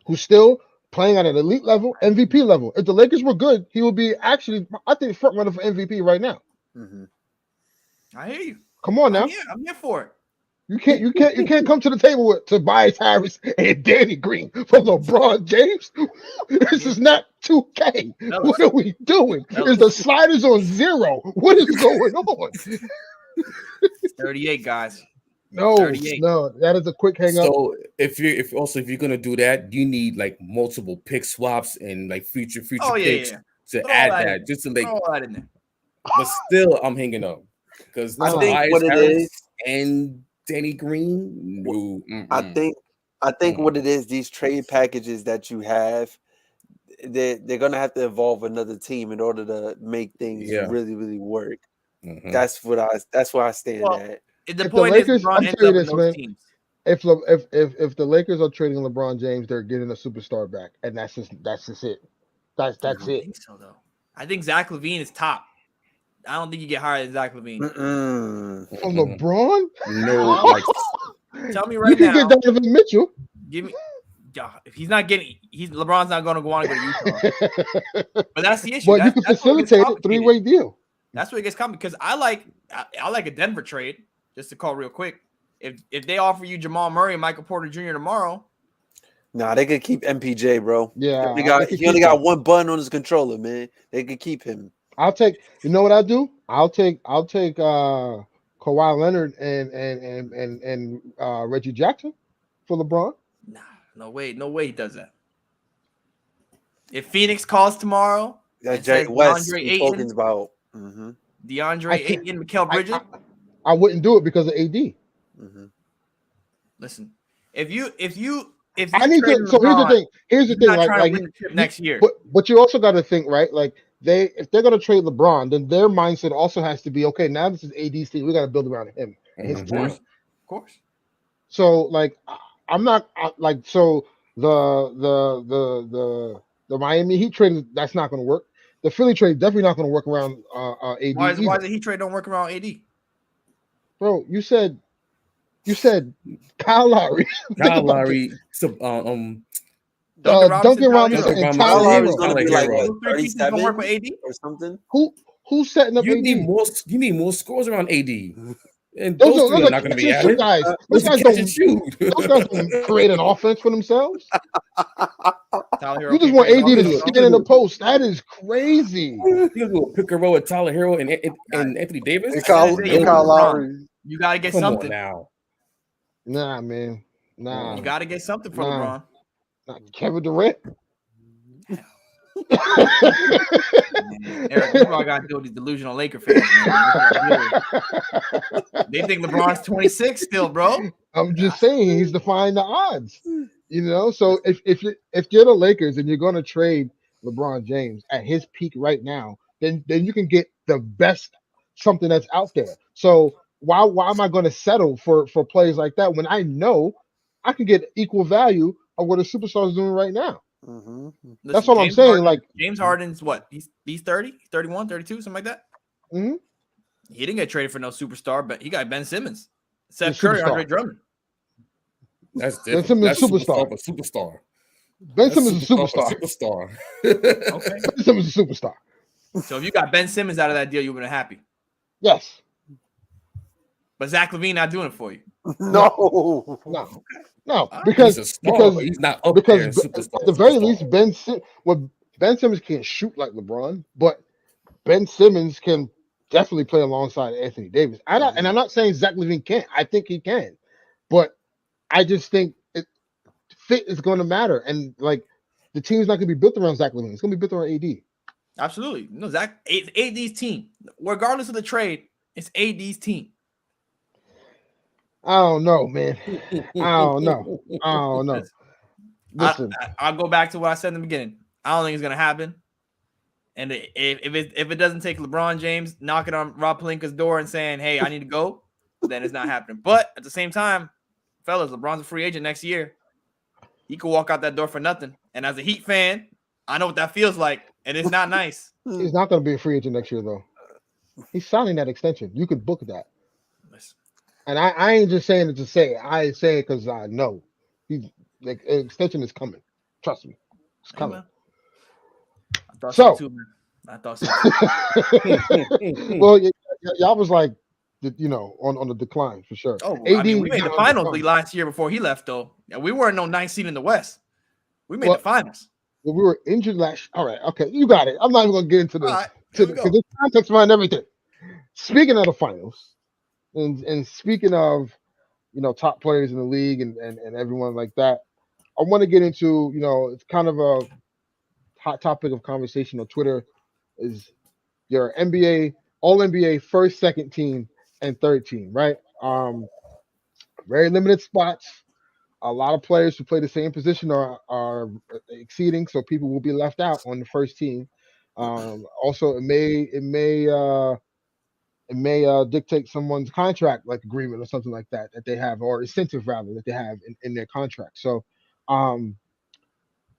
who's still playing at an elite level, MVP level. If the Lakers were good, he would be actually, I think, front runner for MVP right now. Mhm. I hear you. Come on now. I'm here for it. You can't come to the table with Tobias Harris and Danny Green from LeBron James. This is not 2K. Fellas. What are we doing? Fellas. Is the sliders on 0? What is going on? 38 guys. No, 38. that is a quick hang up. So if you're gonna do that, you need like multiple pick swaps and like future Oh yeah, picks yeah. to Throw add that that, in. just to like. Throw all that in there. But still, I'm hanging up because I think Tobias what it Harris is- and Danny Green. No, I think what it is, these trade packages that you have, they're gonna have to involve another team in order to make things Yeah. really, really work. Mhm. That's where I stand Well, at. The If the point Lakers- is, LeBron I'm ends telling up you in this, those man. teams. If the Lakers are trading LeBron James, they're getting a superstar back, and that's just it. That's I don't it. think so, though. I think Zach LaVine is top. I don't think you get higher than Zach LaVine. Mm-mm. From LeBron, No, like Tell me you right can now. get Donovan Mitchell. Give me. If he's not getting, LeBron's not going to want to go to Utah. But that's the issue. But you can That's where it gets facilitate it, complicated. 3-way deal. That's where it gets complicated because I like a Denver trade. Just to call real quick, if they offer you Jamal Murray and Michael Porter Jr. tomorrow, Nah, they could keep MPJ, bro. Yeah, He only got one button on his controller, man. They could keep him. I'll take. You know what I'll do? I'll take Kawhi Leonard and Reggie Jackson for LeBron. nah, no way he does that. If Phoenix calls tomorrow, That and Jay says West DeAndre we Ayton, talking about. Mm-hmm. DeAndre I can't- Ayton, Mikal Bridges. I wouldn't do it because of AD. Mm-hmm. Listen, if you I need trade to. So here's the LeBron, thing. Here's the you're thing. not Like, trying like to win the chip next year. But you also got to think, right? Like if they're gonna trade LeBron, then their mindset also has to be okay. Now this is AD's team. We got to build around him and his Mhm. team. Of course. So like I'm not like so the Miami Heat trade, that's not going to work. The Philly trade definitely not going to work around AD. Why is either. the Heat trade don't work around AD? Bro, you said You said Kyle Lowry. Kyle Lowry, Duncan Robinson, and Robinson, Kyle Tyler Lowry's Hero. going to be Tyler like Hero. what, Those 3 pieces gonna work with 37 AD? or something. Who's setting up You AD? need more scores around AD, and Those those three are are not going to catch be and shoot added. guys. Those are catch and shoot. Those guys don't create an offense for themselves. Tyler Hero You just can't want create an AD to offense, stand though. in the post. That is crazy. You gonna do a pick and roll with Tyler Hero and Anthony Davis? And At the end of the day, you Kyle LeBron. Lowry. You gotta get Come something. on now. Nah, man. Nah. You gotta get something for Nah. LeBron. Kevin Durant. Eric, you all gotta deal with these delusional Laker fans, man. They think LeBron's 26 still, bro. I'm just saying he's defying the odds. So if you're the Lakers and you're going to trade LeBron James at his peak right now, then you can get the best something that's out there. So why am I going to settle for players like that when I know I can get equal value of what a superstar is doing right now? Mm-hmm. That's all I'm saying. James Harden's what? He's 30, 31, 32, something like that. Mhm. He didn't get traded for no superstar, but he got Ben Simmons, Seth He's Curry, superstar. Andre Drummond. That's Ben different. Simmons That's superstar. Superstar. Ben That's Simmons is a superstar. Superstar. Okay. Ben Simmons is a superstar. So if you got Ben Simmons out of that deal, you would have been happy. Yes. But Zach LaVine not doing it for you. No. No, Right. because He's a star, but he's not up there. because Superstar. at the very superstar. least, Ben Simmons can't shoot like LeBron, but Ben Simmons can definitely play alongside Anthony Davis. And I'm not saying Zach LaVine can't. I think he can, but I just think fit is going to matter, and the team's not going to be built around Zach LaVine. It's going to be built around AD. Absolutely. No, it's AD's team. Regardless of the trade, it's AD's team. I don't know, man. I don't know. Listen, I'll go back to what I said in the beginning. I don't think it's gonna happen. And if it doesn't take LeBron James knocking on Rob Pelinka's door and saying, "Hey, I need to go," then it's not happening. But at the same time, fellas, LeBron's a free agent next year. He could walk out that door for nothing. And as a Heat fan, I know what that feels like, and it's not nice. he's not going to be a free agent next year, though. He's signing that extension. You could book that. Listen, And I ain't just saying it to say it. I say it because I know he's an extension is coming. Trust me, it's coming. man. I thought so too, man. I thought so too. Well, y'all was like, on the decline for sure. Oh, AD I mean, we made the on finals decline. last year before he left, though. Yeah, we weren't no 9th seed in the West. We made the finals. Well, we were injured last. All right, okay, you got it. I'm not even gonna get into this All right, because there's context behind everything. Speaking of the finals, and speaking of top players in the league and everyone like that, I want to get into it's kind of a hot topic of conversation on Twitter is your NBA All NBA first, second team, and third team, right? Very limited spots. A lot of players who play the same position are exceeding, so people will be left out on the first team. Also, it may dictate someone's contract like agreement or something like that they have, or incentive rather that they have in their contract. So, Armani,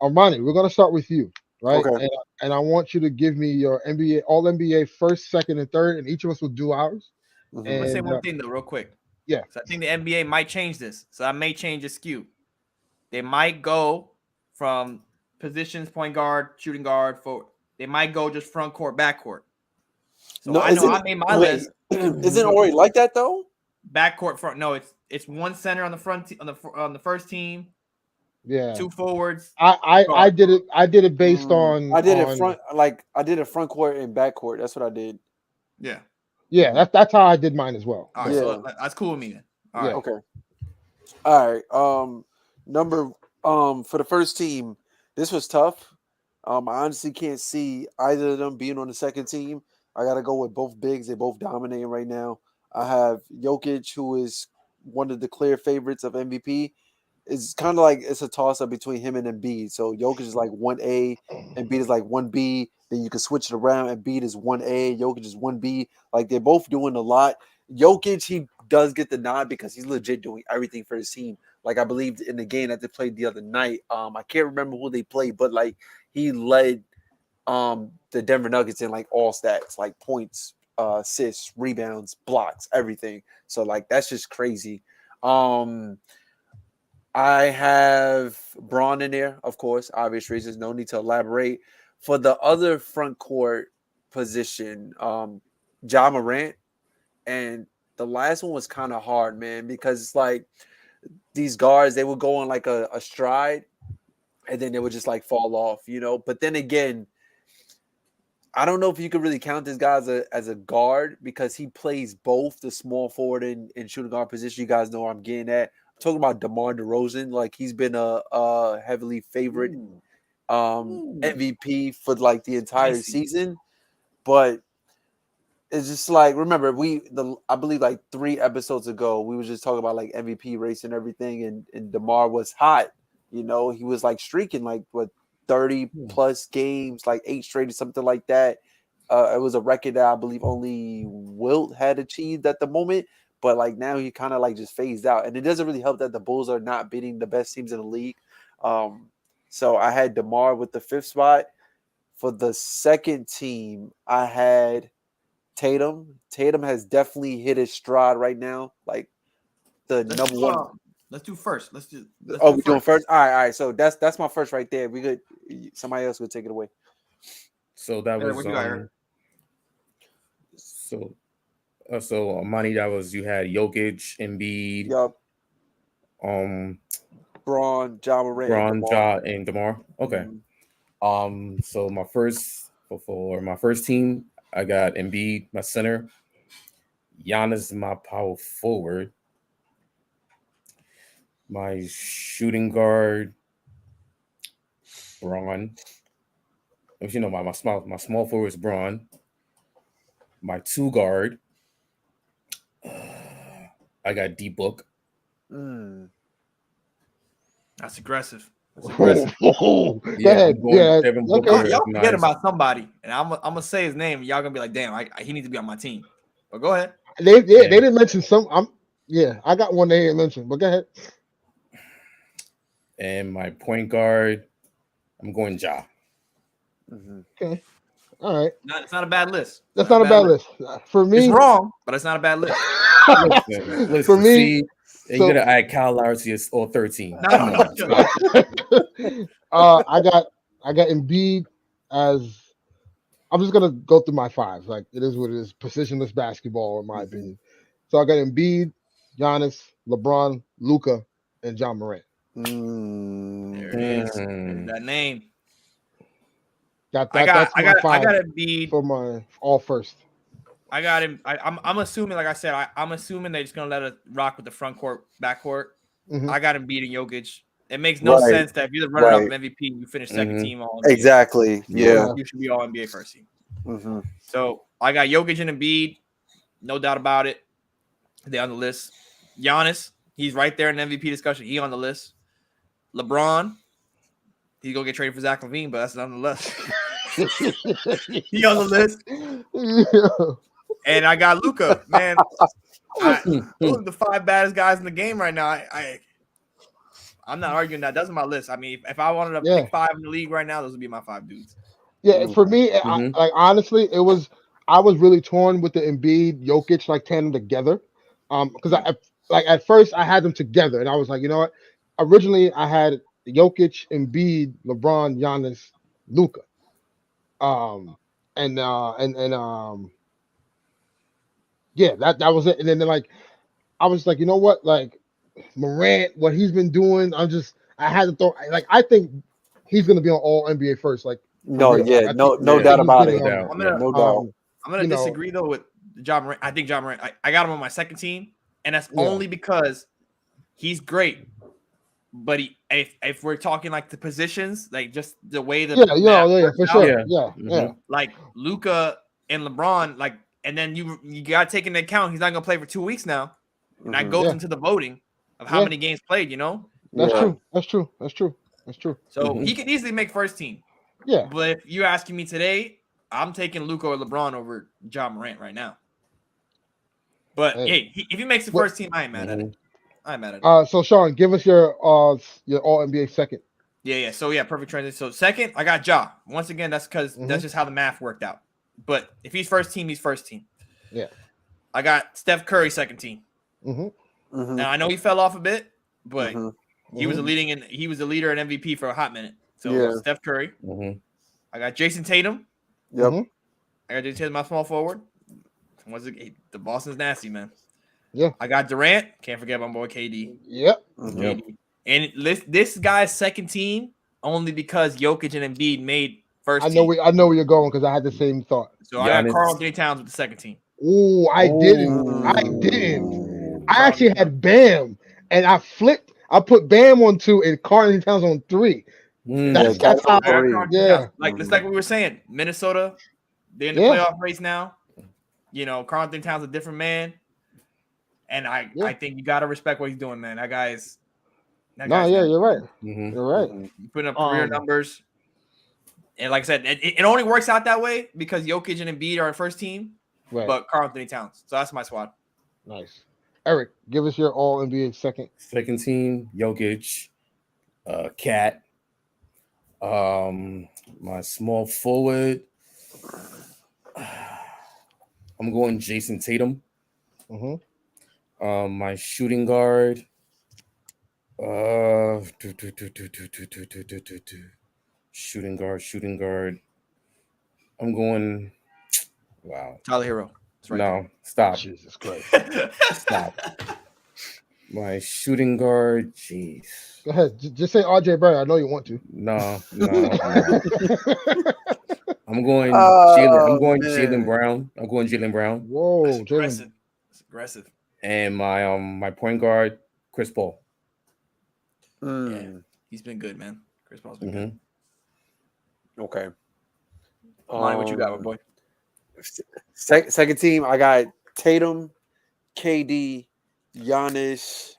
we're gonna start with you, right? Okay. And I want you to give me your NBA All NBA first, second, and third, and each of us will do ours. Mhm. I'm gonna say And one thing though, real quick. yeah. So I think the NBA might change this. So I may change the skew. They might go from positions, point guard, shooting guard, forward. They might go just front court, back court. So No, I know I made my list. Isn't already like that though? Back court, front. No, it's one center on the front on the first team, Yeah. two forwards. I did it based on I did it front court and back court. That's what I did. Yeah. Yeah, that's how I did mine as well. All right, so that's cool with me then. All right. Okay. All right. Number for the first team, this was tough. I honestly can't see either of them being on the second team. I gotta go with both bigs. They're both dominating right now. I have Jokic, who is one of the clear favorites of MVP. It's kind of like it's a toss-up between him and Embiid. So Jokic is like 1A, Embiid is like 1B. Then you can switch it around. Embiid is 1A, Jokic is 1B. Like they're both doing a lot. Jokic, he does get the nod because he's legit doing everything for his team. Like I believe in the game that they played the other night. I can't remember who they played, but like he led the Denver Nuggets in like all stats, like points, assists, rebounds, blocks, everything. So like that's just crazy. I have Braun in there, of course, obvious reasons, no need to elaborate. For the other front court position, Ja Morant, and the last one was kind of hard, man, because it's like these guards, they would go on like a stride and then they would just like fall off, you know. But then again, I don't know if you could really count this guy as a guard because he plays both the small forward and shooting guard position. You guys know where I'm getting at. I'm talking about DeMar DeRozan. Like, he's been a heavily favorite MVP for like the entire season. But it's just like, remember, I believe like 3 episodes ago, we were just talking about like MVP race and everything, and DeMar was hot. You know, he was like streaking like 30 plus games, like 8 straight or something like that. It was a record that I believe only Wilt had achieved at the moment, but like now he kind of like just phased out, and it doesn't really help that the Bulls are not beating the best teams in the league. So I had DeMar with the 5th spot. For the second team, I had Tatum. Tatum has definitely hit his stride right now. Like number one. Let's do first. We're doing first. All right. So that's my first right there. We could. Somebody else would take it away. So that was what you got, Eric? So Money, that was, you had Jokic, Embiid, Yup. Braun, Ja Morant, and DeMar. Okay. So my first team, I got Embiid, my center. Giannis, my power forward. My shooting guard, Braun. You know, my small forward is Braun. My 2 guard, I got D-Book. That's aggressive. Go ahead. Yeah. Y'all forget about somebody, and I'm gonna say his name. And y'all gonna be like, "Damn, he needs to be on my team." But go ahead. They didn't mention some. I got one they didn't mention, but go ahead. And my point guard, I'm going Ja. Okay. All right. It's not a bad list. That's not a bad list. For me, it's wrong, but it's not a bad list. Listen, for me, you're gonna add Kyle Lowry to your all 13. I got Embiid as. I'm just gonna go through my 5. Like, it is what it is. Positionless basketball, in my opinion. So I got Embiid, Giannis, LeBron, Luka, and Ja Morant. There it is. That name. I got Embiid for my all first. I got him. I'm assuming, like I said, I'm assuming they're just gonna let it rock with the front court, back court. I got him beating Jokic. It makes no sense that if you're the runner-up MVP, you finish second team all NBA. Exactly. Yeah. You should be all NBA first team. So I got Jokic and Embiid, no doubt about it. They're on the list. Giannis, he's right there in the MVP discussion. He on the list. LeBron, he's gonna get traded for Zach LaVine, but that's not on the list. He on the list. And I got Luka, man. Those are the 5 baddest guys in the game right now. I'm not arguing that. That's on my list. I mean, if I wanted to pick 5 in the league right now, those would be my 5 dudes. Yeah, for me, honestly, I was really torn with the Embiid, Jokic, like tandem together. Because at first I had them together, and I was like, you know what? Originally, I had Jokic, Embiid, LeBron, Giannis, Luka. Yeah, that was it. And then like, I was like, you know what? Like, Morant, what he's been doing, I had to throw. Like, I think he's gonna be on all NBA first. Like, no doubt about it. I'm gonna disagree though with Ja Morant. I think Ja Morant. I got him on my second team, and that's only because he's great. But if we're talking like the positions, like just the way that for sure, like Luka and LeBron, like, and then you got to take into account he's not gonna play for 2 weeks now, and that goes into the voting of how many games played. You know, that's true. So he could easily make first team. Yeah, but if you're asking me today, I'm taking Luka or LeBron over Ja Morant right now. But hey, if he makes the first team, I ain't mad at it. So Sean, give us your all NBA second. Yeah. So perfect transition. So second, I got Ja. Once again, that's because that's just how the math worked out. But if he's first team, he's first team. Yeah. I got Steph Curry second team. Mhm. Now I know he fell off a bit, but Mhm. he was a leader in MVP for a hot minute. So Yeah. Steph Curry. Mm-hmm. I got Jason Tatum. Yep. Mhm. I got Jason Tatum, my small forward. The Boston's nasty, man. Yeah. I got Durant. Can't forget my boy KD. Yep. Mhm. Yep. KD. And this guy's second team only because Jokic and Embiid made first I know team. where you're going because I had the same thought. So I got Giannis. Karl Anthony Towns with the second team. Oh, I didn't. I Karl actually Anthony had Bam, and I flipped. I put Bam on 2 and Karl Anthony Towns on 3. Mm. That's That's how. I got three. Karl Anthony Yeah. Towns. It's like what we were saying. Minnesota, they're in the Yeah. playoff race now. You know, Karl Anthony Towns is a different man. And I think you gotta respect what he's doing, man. That guy's You're right. Mm-hmm. You're right. putting up career numbers. And like I said, it only works out that way because Jokic and Embiid are first team, Right. but Karl Anthony Towns. So that's my squad. Nice. Eric, give us your all NBA second. Second team, Jokic, Cat. My small forward, I'm going Jason Tatum. Mm-hmm. My shooting guard, shooting guard. I'm going. Wow. Tyler Hero. That's right. No, stop. Jesus Christ. Stop. My shooting guard, jeez. Go ahead. Just say RJ Barrett. I know you want to. No. I'm going Jaylen Brown. I'm going Jaylen Brown. Whoa, That's Jalen. aggressive. And my point guard, Chris Paul. Yeah, he's been good, man. Chris Paul's been good. Okay. Monty, what you got, my boy? Second team, I got Tatum, KD, Giannis,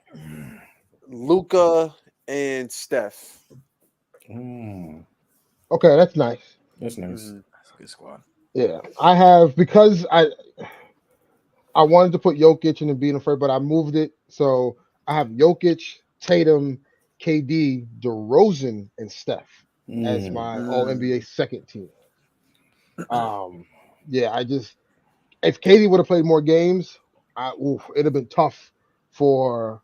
Luka, and Steph. Okay, that's nice. That's nice. That's a good squad. Yeah, I have because I wanted to put Jokic in the beat first, but I moved it. So I have Jokic, Tatum, KD, DeRozan, and Steph as my All NBA second team. Yeah, if KD would have played more games, it'd have been tough for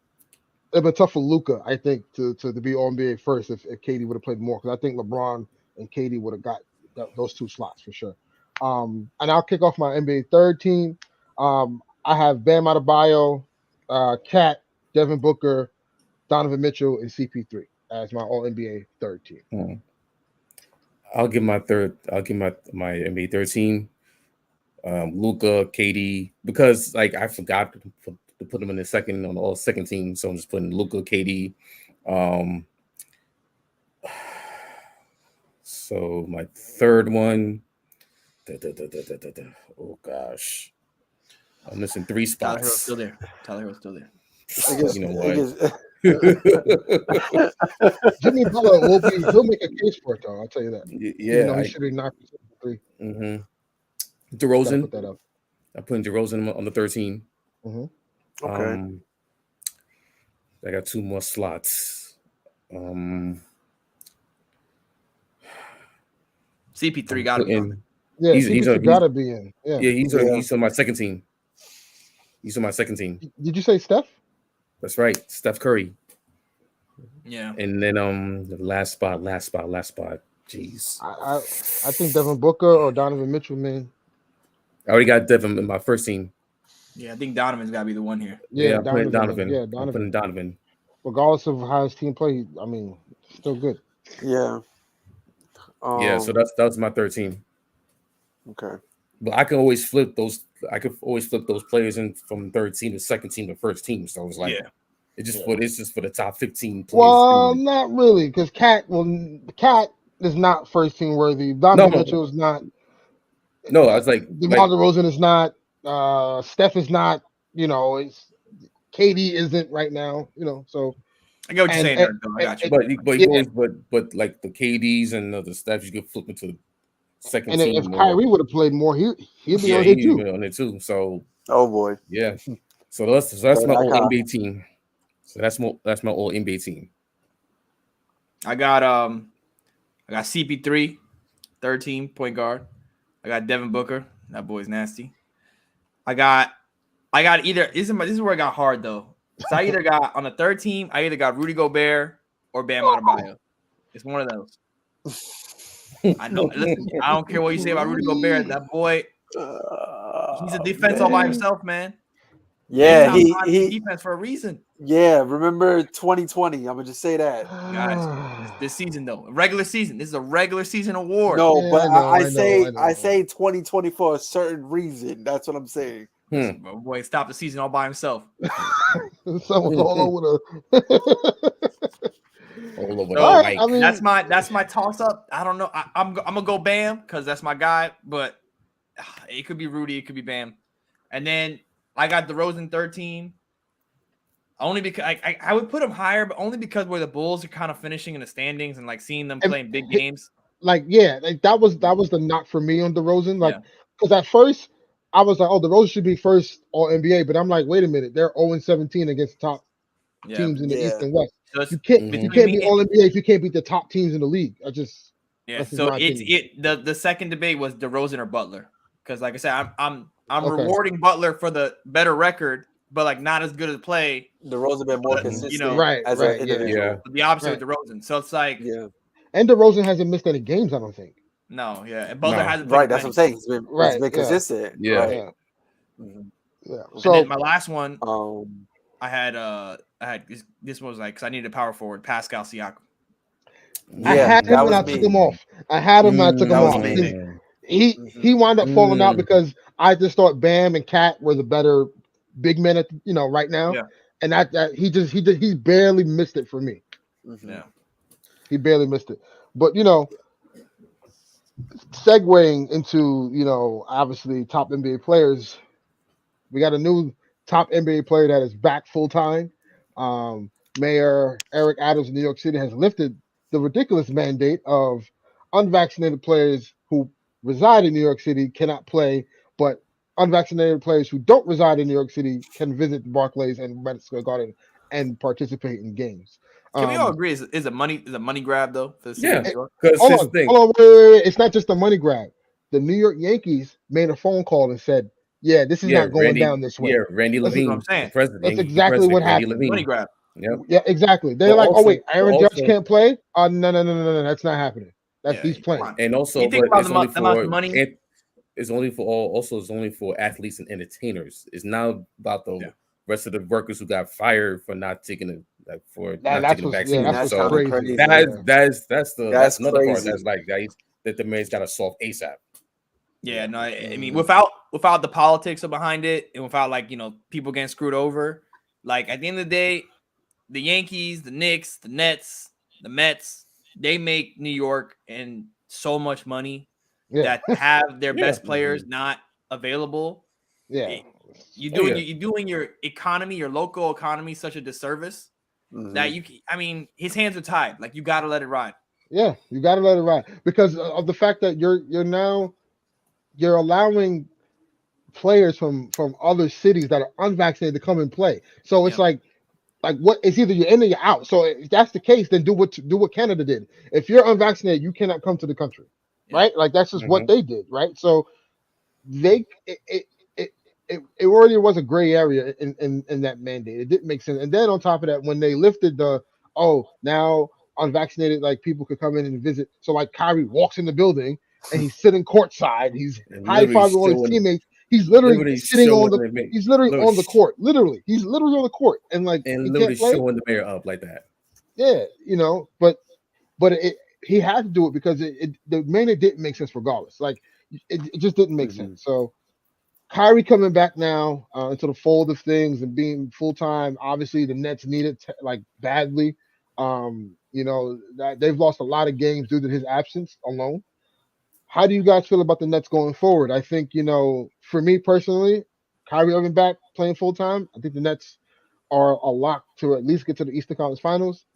Luka, I think, to be All NBA first if KD would have played more, because I think LeBron and KD would have got those 2 slots for sure. And I'll kick off my NBA third team. I have Bam Adebayo, Cat, Devin Booker, Donovan Mitchell, and CP3 as my All NBA third team. I'll give my NBA third team, Luka, KD, because I forgot to put them in the second on the all second team, so I'm just putting Luka, KD. So my third one, oh gosh, I'm missing 3 spots. Tyler Hero's still there. You know what? Jimmy Butler he'll make a case for it, though. I'll tell you that. Yeah, he should be 9% for 3. Mm-hmm. DeRozan. Put that up. I'm putting DeRozan on the 13. Mm-hmm. Okay. I got 2 more slots. CP3 got to be in. Yeah, he's got to be in. Yeah, he's on my second team. He's on my second team. Did you say Steph? That's right, Steph Curry. Yeah. And then the last spot. Jeez. I think Devin Booker or Donovan Mitchell, man. I already got Devin in my first team. Yeah, I think Donovan's got to be the one here. Yeah, I'm putting Donovan. Yeah, I'm putting Donovan. Regardless of how his team played, I mean, still good. Yeah. Yeah, so that's my third team. Okay. But I can always flip those. I could always flip those players in from third team to second team to first team. So it's like, it's just for the top 15 players. Well, not really, because Cat is not first team worthy. Donovan Mitchell is not. No, I was like DeMar DeRozan is not. Steph is not. It's KD isn't right now. So I get what you're saying, there, though. I got you. But like the KDs and the Steph, you could flip into second and team. If Kyrie would have played more, he'd be on it too. So oh boy, yeah. So that's my all NBA team. So that's my all NBA team. I got CP3, third team point guard. I got Devin Booker. That boy's nasty. I got either. This is where it got hard though. So I either got on the third team, I either got Rudy Gobert or Bam Adebayo. It's one of those. I know. Listen, I don't care what you say about Rudy Gobert. That boy, he's a defense all by himself, man. Yeah, he defense for a reason. Yeah, remember 2020. I'm gonna just say that, guys. This season though, regular season. This is a regular season award. No, yeah, but I say 2020 for a certain reason. That's what I'm saying. Boy, stop the season all by himself. Someone's all over all over. So, I mean, that's my toss up. I don't know. I'm gonna go Bam because that's my guy, but it could be Rudy, it could be Bam, and then I got DeRozan third team. Only because I would put him higher, but only because where the Bulls are kind of finishing in the standings and like seeing them playing big games. Like that was the knock for me on DeRozan. Like because at first I was like, oh, DeRozan should be first All NBA, but I'm like, wait a minute, they're 0-17 against top teams in the East and West. So you can't be All NBA if you can't beat the top teams in the league. So the second debate was DeRozan or Butler because like I said, I'm rewarding Butler for the better record. But like not as good as play. DeRozan been more consistent, right? As an individual. The opposite with DeRozan. So it's like, and DeRozan hasn't missed any games. I don't think. No, and Butler hasn't. Right, that's what I'm saying. He's been consistent. Yeah. So my last one, I had this was like because I needed a power forward, Pascal Siakam. I had him and I took him off. I had him and I took him off. He wound up falling out because I just thought Bam and Cat were the better big men at right now, and that he barely missed it for me. He barely missed it. But segueing into obviously top NBA players, we got a new top NBA player that is back full time. Mayor Eric Adams in New York City has lifted the ridiculous mandate of unvaccinated players who reside in New York City cannot play, but unvaccinated players who don't reside in New York City can visit Barclays and Madison Square Garden and participate in games. Can we all agree is a money grab though? For the hold on, wait. It's not just a money grab. The New York Yankees made a phone call and said, "Yeah, this is not going down this way." Yeah, Randy Levine, I'm saying. That's exactly what happened. Money grab. Yep. Yeah, exactly. They're like, "Oh wait, Aaron Judge can't play." No, that's not happening. He's playing. And also, but it's only for money. It's only for athletes and entertainers. It's not about the rest of the workers who got fired for not taking it taking the vaccine. That's crazy. That's another part that's like that the man's got to solve ASAP. Yeah, no, I mean without the politics behind it and without people getting screwed over, like at the end of the day, the Yankees, the Knicks, the Nets, the Mets, they make New York and so much money. That have their best players not available. You're doing your economy, your local economy, such a disservice that his hands are tied. Like you got to let it ride. Yeah, you got to let it ride because of the fact that you're allowing players from other cities that are unvaccinated to come and play. So it's like what? It's either you're in or you're out. So if that's the case, then do what Canada did. If you're unvaccinated, you cannot come to the country. Right, like that's just what they did, right? So it already was a gray area in that mandate. It didn't make sense. And then on top of that, when they lifted now unvaccinated people could come in and visit. So like Kyrie walks in the building and he's sitting courtside. He's high fiving all his teammates. He's literally sitting on the. He's literally on the court. Literally, he's literally on the court and literally showing the mayor up like that. Yeah, but it. He had to do it because the mandate didn't make sense regardless. Like it just didn't make sense. So Kyrie coming back now into the fold of things and being full time. Obviously, the Nets need it badly. That they've lost a lot of games due to his absence alone. How do you guys feel about the Nets going forward? I think for me personally, Kyrie Irving back playing full time. I think the Nets are a lock to at least get to the Eastern Conference Finals.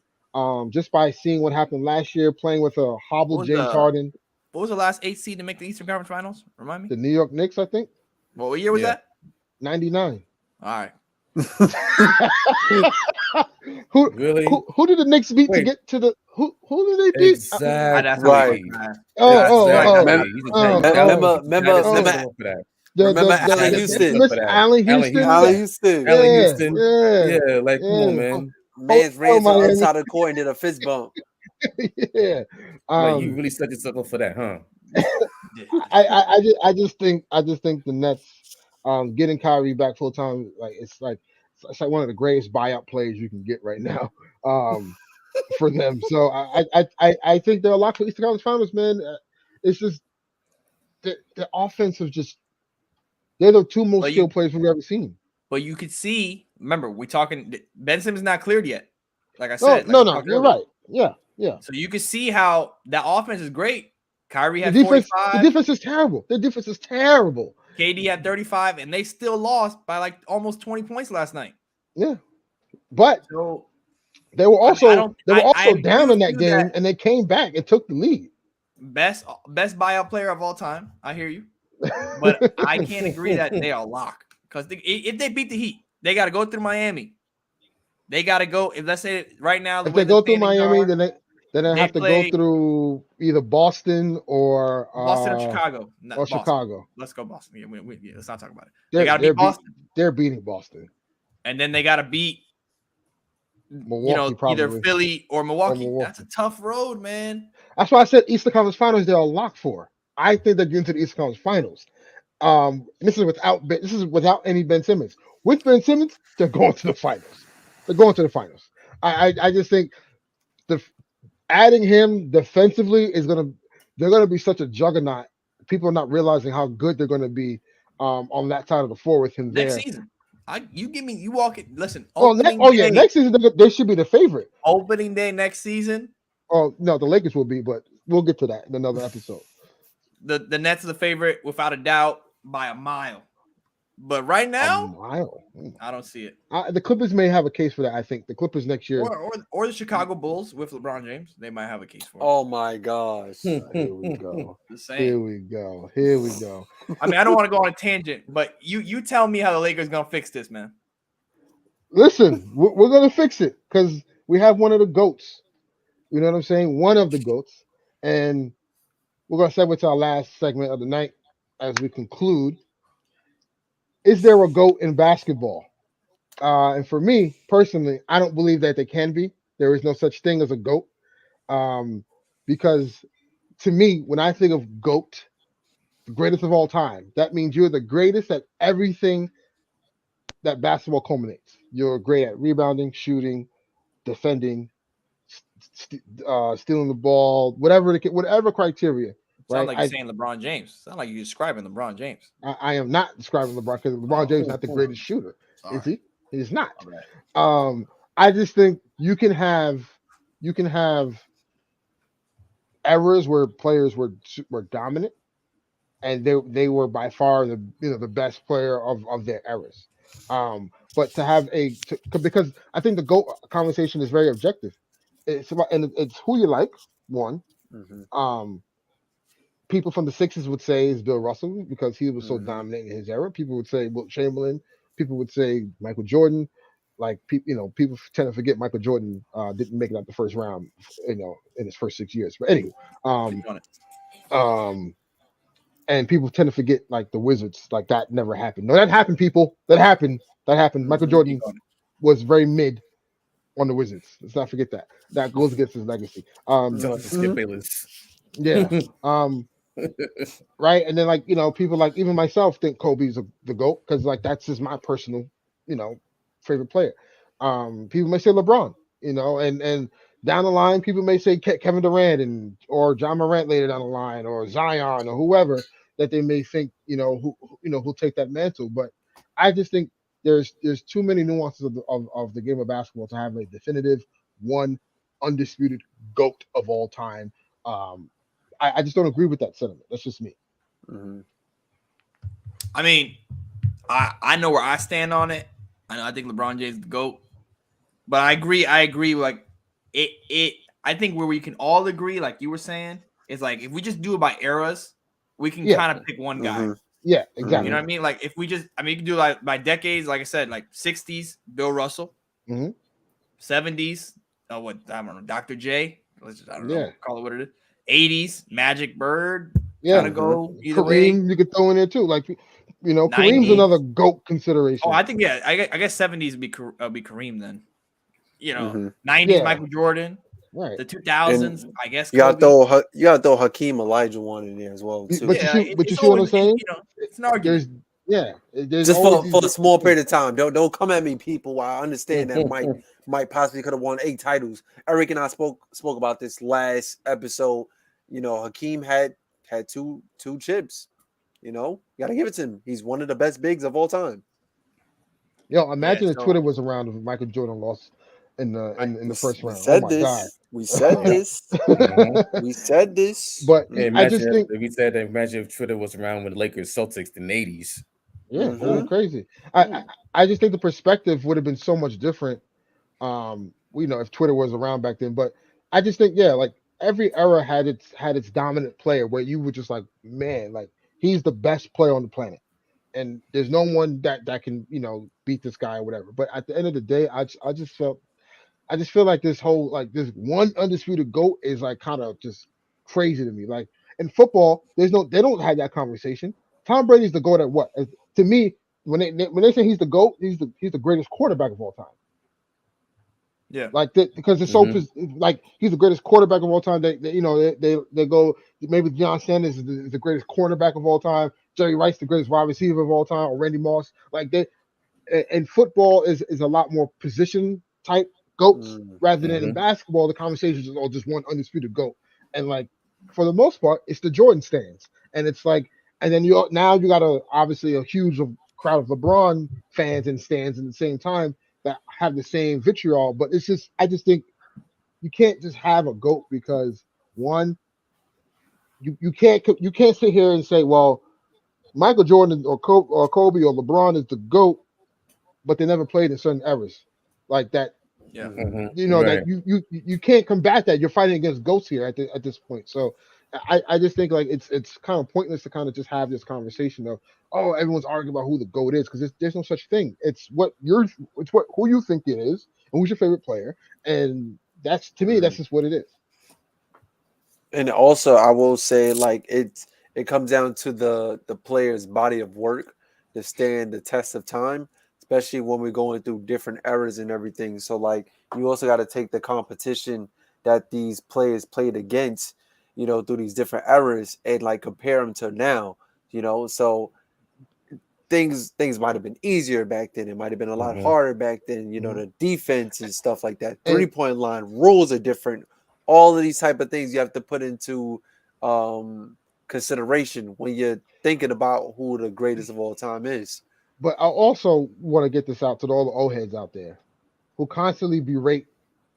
Just by seeing what happened last year, playing with a hobbled James Harden. What was the last 8 seed to make the Eastern Conference Finals? Remind me. The New York Knicks, I think. What year was that? 99. All right. Who did the Knicks beat to get to the? Who did they beat? Exactly. Right. Oh. Remember Remember Allen the Houston? infamous Allen Houston. Allen Houston. Allen Yeah, Houston. yeah, Like come on, yeah. man. Man's ran to the Miami. other side of the court and did a fist bump. Yeah. Like you really set yourself up for that, huh? I just think the Nets getting Kyrie back full time, like it's like one of the greatest buyout plays you can get right now for them. So I think they're a lot for Eastern Conference Finals, man. It's just the offensive just they're the two most skilled players we've ever seen. But you could see, remember, we're talking Ben Simmons not cleared yet. Like I No, said, no, earlier. you're right. Yeah. So you can see how that offense is great. Kyrie had The defense, 45. the defense is terrible. The defense is terrible. KD had 35, and they still lost by like almost 20 points last night. Yeah, but So they were also I down in that game, and they came back and took the lead. Best buyout player of all time. I hear you, but I can't agree that they are locked because if they beat the Heat, they got to go through Miami. They got to go. If let's say right now, if they go through Miami, then they have to go through either Boston or Chicago. Or Boston. Chicago. Let's go Boston. Yeah, let's not talk about it. They got to beat Boston. They're beating Boston, and then they got to beat Milwaukee, either Philly or Milwaukee. That's a tough road, man. That's why I said Eastern Conference Finals. They're a lock for. I think they're getting to the Eastern Conference Finals. This is without any Ben Simmons. With Ben Simmons, they're going to the finals. They're going to the finals. I just think adding him defensively they're gonna be such a juggernaut. People are not realizing how good they're gonna be on that side of the floor with him next there. Season. You walk it. Listen. Next season they should be the favorite. Opening day next season. Oh no, the Lakers will be, but we'll get to that in another episode. The Nets are the favorite without a doubt by a mile. But right now, I don't see it. The Clippers may have a case for that. I think the Clippers next year, or the Chicago Bulls with LeBron James, they might have a case for it. Oh my gosh! Here we go. Here we go. I mean, I don't want to go on a tangent, but you tell me how the Lakers gonna fix this, man. Listen, we're gonna fix it because we have one of the goats. You know what I'm saying? One of the goats, and we're gonna segue to our last segment of the night as we conclude. Is there a GOAT in basketball? And for me personally, I don't believe that they can be. There is no such thing as a GOAT. Because to me, when I think of GOAT, the greatest of all time, that means you're the greatest at everything that basketball culminates. You're great at rebounding, shooting, defending, stealing the ball, whatever criteria. Sound like you're saying LeBron James. Sound like you're describing LeBron James. I am not describing LeBron because LeBron James is not the greatest shooter. Sorry. Is he? He's not. Right. I just think you can have errors where players were dominant, and they were by far the best player of their eras. But to have because I think the GOAT conversation is very objective. It's about it's who you like. One. Mm-hmm. People from the Sixers would say is Bill Russell because he was so dominant in his era. People would say Wilt Chamberlain. People would say Michael Jordan. Like people tend to forget Michael Jordan didn't make it out the first round, in his first 6 years. But anyway, and people tend to forget like the Wizards, like that never happened. No, that happened, people. That happened. Michael Jordan was very mid on the Wizards. Let's not forget that. That goes against his legacy. Skip Bayless. Yeah. Right. And then people like even myself think Kobe's the GOAT because like that's just my personal, favorite player. People may say LeBron, and down the line, people may say Kevin Durant or John Morant later down the line, or Zion or whoever that they may think, who'll take that mantle. But I just think there's too many nuances of the game of basketball to have a definitive one undisputed GOAT of all time. I just don't agree with that sentiment. That's just me. Mm-hmm. I mean, I know where I stand on it. I think LeBron James is the GOAT, but I agree. Like it. I think where we can all agree, like you were saying, is like if we just do it by eras, we can kind of pick one guy. Mm-hmm. Yeah, exactly. You know what I mean? Like if we just, you can do like by decades. Like I said, like 60s, Bill Russell, 70s, I don't know, Dr. J. I don't know, call it what it is. 80s, Magic Bird. Yeah, kind of go either way. You could throw in there too. Like Kareem's 90s. another GOAT consideration. Oh, I think I guess 70s would be Kareem then. 90s Yeah. Michael Jordan, right. the 2000s, I guess You gotta Kobe. throw Hakeem Olajuwon in there as well too. But you see what I'm saying? It's an argument. There's Just always for a small period of time. Don't come at me, people. I understand that Mike possibly could have won 8 titles. Eric and I spoke about this last episode. Hakeem had 2 chips. You gotta give it to him. He's one of the best bigs of all time. Imagine if Twitter was around if Michael Jordan lost in the first round. Oh my God. We said this. We said this. But imagine if Twitter was around when the Lakers Celtics in the 80s. Yeah, it was crazy. I just think the perspective would have been so much different. If Twitter was around back then. But I just think, like every era had its dominant player where you were just like, man, like he's the best player on the planet. And there's no one that can, beat this guy or whatever. But at the end of the day, I just feel like this whole this one undisputed GOAT is like kind of just crazy to me. Like in football, they don't have that conversation. Tom Brady's the GOAT at what? To me, when they say he's the GOAT, he's the greatest quarterback of all time. Yeah, like that, because it's so like he's the greatest quarterback of all time. They go maybe Deion Sanders is the greatest cornerback of all time. Jerry Rice the greatest wide receiver of all time, or Randy Moss. Like and football is a lot more position type GOATs rather than in basketball. The conversation is all just one undisputed GOAT, and like for the most part, it's the Jordan stands, and it's like, and then you got obviously a huge crowd of LeBron fans and stands at the same time that have the same vitriol. But it's just, I just think you can't just have a GOAT because one, you can't sit here and say, well, Michael Jordan or Kobe or LeBron is the GOAT, but they never played in certain eras like that. Yeah, that you can't combat that. You're fighting against GOATs here at this point. So I just think like it's kind of pointless to kind of just have this conversation of, oh, everyone's arguing about who the GOAT is, because there's no such thing. It's who you think it is and who's your favorite player, and that's, to me, that's just what it is. And also, I will say, like, it comes down to the player's body of work to stand the test of time, especially when we're going through different eras and everything. So, like, you also got to take the competition that these players played against, through these different eras, and like compare them to now. So things might have been easier back then. It might have been a lot harder back then. The defense and stuff like that. 3-point line rules are different. All of these type of things you have to put into consideration when you're thinking about who the greatest of all time is. But I also want to get this out to all the old heads out there who constantly berate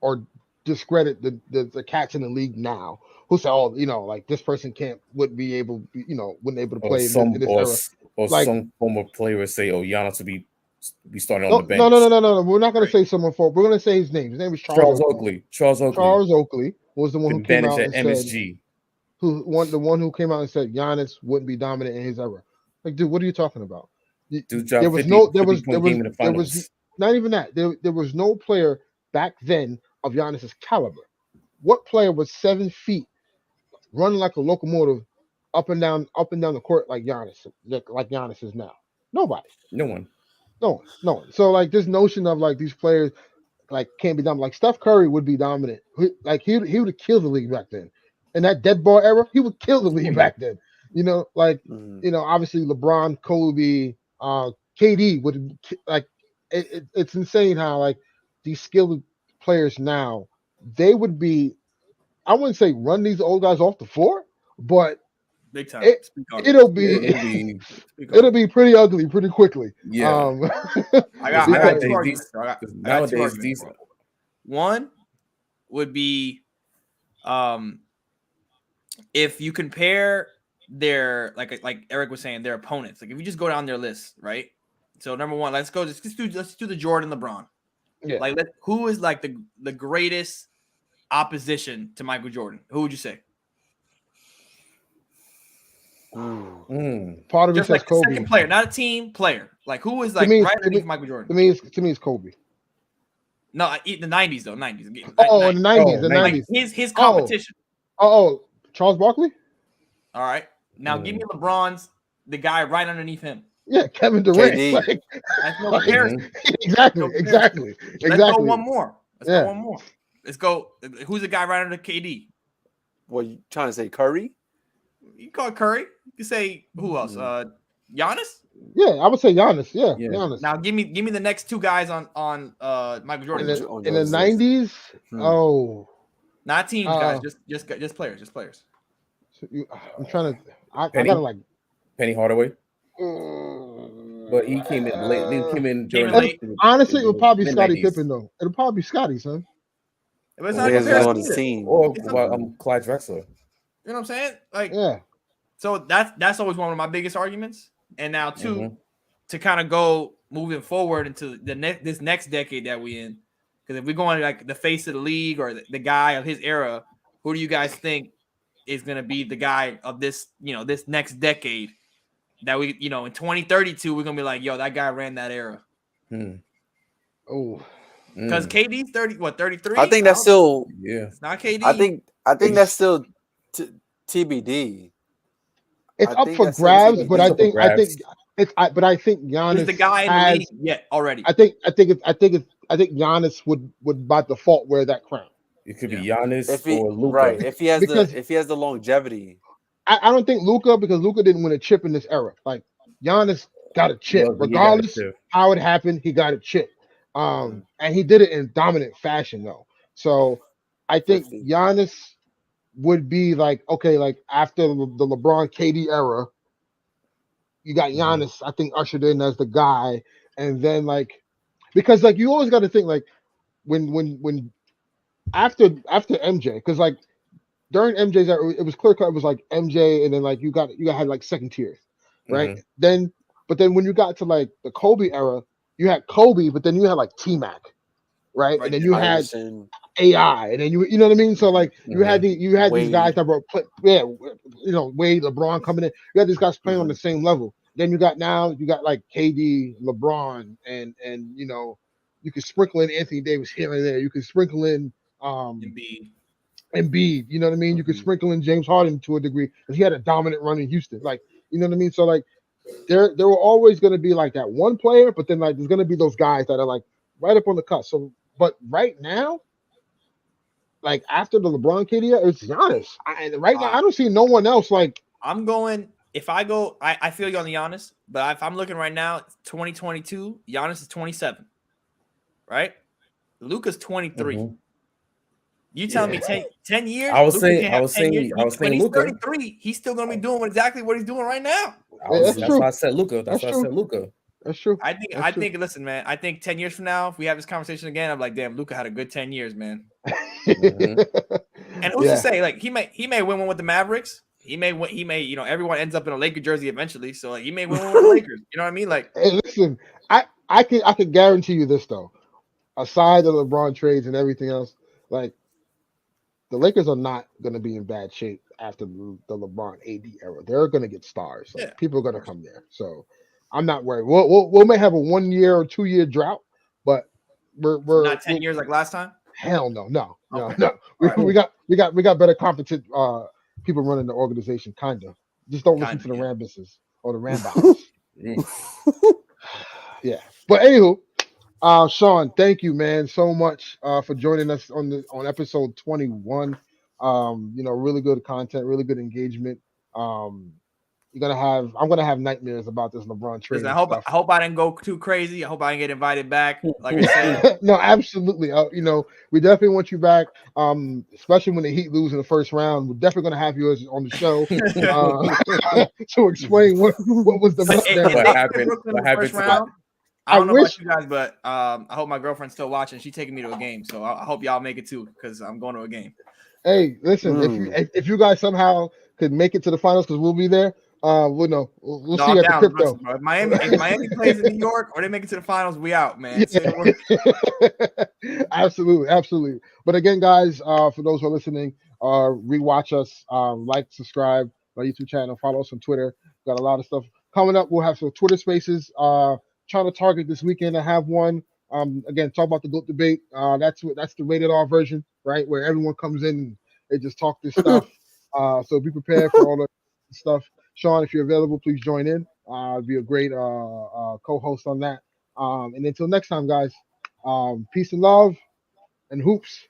or discredit the cats in the league now, who say, oh, like this person wouldn't be able to play in this era. Or like, some former players say, oh, Giannis will be starting on the bench. No. We're not going to say someone for. We're going to say his name. His name was Charles Oakley. Charles Oakley was the one who came out and MSG. said, the one who came out and said Giannis wouldn't be dominant in his era. Like, dude, what are you talking about? There was not even that. There was no player back then of Giannis's caliber. What player was 7 feet, running like a locomotive, up and down the court like Giannis is now? Nobody. No one. So like this notion of like these players like can't be dominant. Like Steph Curry would be dominant. He would have killed the league back then. In that dead ball era, he would kill the league back then. Obviously LeBron, Kobe, KD would, like, it's insane how like these skilled players now, they would be, I wouldn't say run these old guys off the floor, but big time. It'll be pretty ugly pretty quickly. Yeah. I got two arguments. Nowadays, these one would be if you compare their, like Eric was saying, their opponents. Like if you just go down their list, right? So number one, let's do the Jordan LeBron. Yeah. Like who is like the greatest opposition to Michael Jordan? Who would you say? Part of just it like says Kobe. Second player, not a team player. Like who is like right underneath Michael Jordan? To me, it's Kobe. No, the 90s though. 90s. Oh, in the 90s. The 90s. Like his competition. Oh, Charles Barkley? All right. Now give me LeBron's, the guy right underneath him. Yeah, Kevin Durant. KD. Like, That's no like, comparison. exactly, No comparison. exactly, Let's exactly. go one more. Let's Yeah. go one more. Let's go. Who's the guy right under KD? What you trying to say, Curry? You can call it Curry. You can say who else? Giannis. Yeah, I would say Giannis. Yeah, Yeah. Giannis. Now give me the next two guys on Michael Jordan. In the 90s. Oh, Not teams, guys. Just players. Just players. So I'm trying to. I Penny? gotta like. Penny Hardaway, but he came in late. He came in during late. Honestly, it would probably be Scottie mid-90s. Pippen though. It'll probably be Scottie, son. But it's Well, not there's comparison on the either. team. Or It's Clyde Drexler. You know what I'm saying? Like, Yeah. so that's always one of my biggest arguments. And now to kind of go moving forward into this next decade that we in, because if we're going like the face of the league or the guy of his era, who do you guys think is going to be the guy of this, this next decade that we, in 2032, we're going to be like, yo, that guy ran that era. Oh, because KD's 33. I think that's still It's not KD. I think that's still TBD. It's up for grabs, but I think Giannis is the guy in the league yet already. I think Giannis would by default wear that crown. It could be Giannis or Luka. Right. If he has the longevity. I don't think Luka, because Luka didn't win a chip in this era. Like Giannis got a chip. Regardless how it happened, he got a chip. And he did it in dominant fashion though. So I think Giannis would be like, okay, like after the LeBron KD era, you got Giannis, I think, ushered in as the guy. And then like, because like you always got to think like when after MJ, because like during MJ's era, it was clear cut. It was like MJ, and then like you had like second tiers, right? But then when you got to like the Kobe era, you had Kobe, but then you had like T-Mac, right? And then you had AI, and then you know what I mean. So like you had these guys that were Wade, LeBron coming in. You had these guys playing on the same level. Then you got like KD, LeBron, and you can sprinkle in Anthony Davis here and there. You can sprinkle in Embiid, you know what I mean? You could sprinkle in James Harden to a degree because he had a dominant run in Houston. Like, you know what I mean? So like there were always going to be like that one player, but then like there's going to be those guys that are like right up on the cusp. So, but right now, like after the LeBron KD, it's Giannis. Now, I don't see no one else. Like I'm going. If I go, I feel you on the Giannis, but if I'm looking right now, 2022, Giannis is 27, right? Luka's 23. You tell me 10 years? I was saying when he's Luka. 33, he's still going to be doing exactly what he's doing right now. That's why I said Luka. That's why I said Luka. That's true. I think. Listen, man. I think 10 years from now, if we have this conversation again, I'm like, damn, Luka had a good 10 years, man. And who's to say? Like he may win one with the Mavericks. He may. Everyone ends up in a Laker jersey eventually. So like he may win one with the Lakers. You know what I mean? Like, hey, listen, I can guarantee you this though. Aside of LeBron trades and everything else, like the Lakers are not going to be in bad shape after the LeBron AD era. They're going to get stars. Like, people are going to come there. So I'm not worried. We may have a 1 year or 2 year drought, but we're not 10 years like last time. Hell no. We got better competent people running the organization. Kinda. Just don't listen to the Rambuses or the Rambouts. Yeah. But anywho. Sean, thank you, man, so much for joining us on episode 21. Really good content, really good engagement. I'm gonna have nightmares about this LeBron trade. I hope I didn't go too crazy. I hope I didn't get invited back. Like I said, no, absolutely. We definitely want you back. Especially when the Heat lose in the first round, we're definitely gonna have you on the show to explain what was the what happened. I don't know about you guys, but I hope my girlfriend's still watching. She's taking me to a game, so I hope y'all make it too, because I'm going to a game. Hey, listen, if you guys somehow could make it to the finals, because we'll be there, we'll see at the crypto. Listen, bro, if Miami plays in New York or they make it to the finals, we out, man. Yeah. Absolutely. But again, guys, for those who are listening, rewatch us, like, subscribe to our YouTube channel, follow us on Twitter. Got a lot of stuff coming up. We'll have some Twitter Spaces. Trying to target this weekend to have one. Again, talk about the GOAT debate. That's the rated R version, right? Where everyone comes in and they just talk this stuff. So be prepared for all the stuff. Sean, if you're available, please join in. Be a great co-host on that. And until next time, guys. Peace and love and hoops.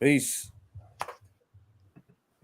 Peace.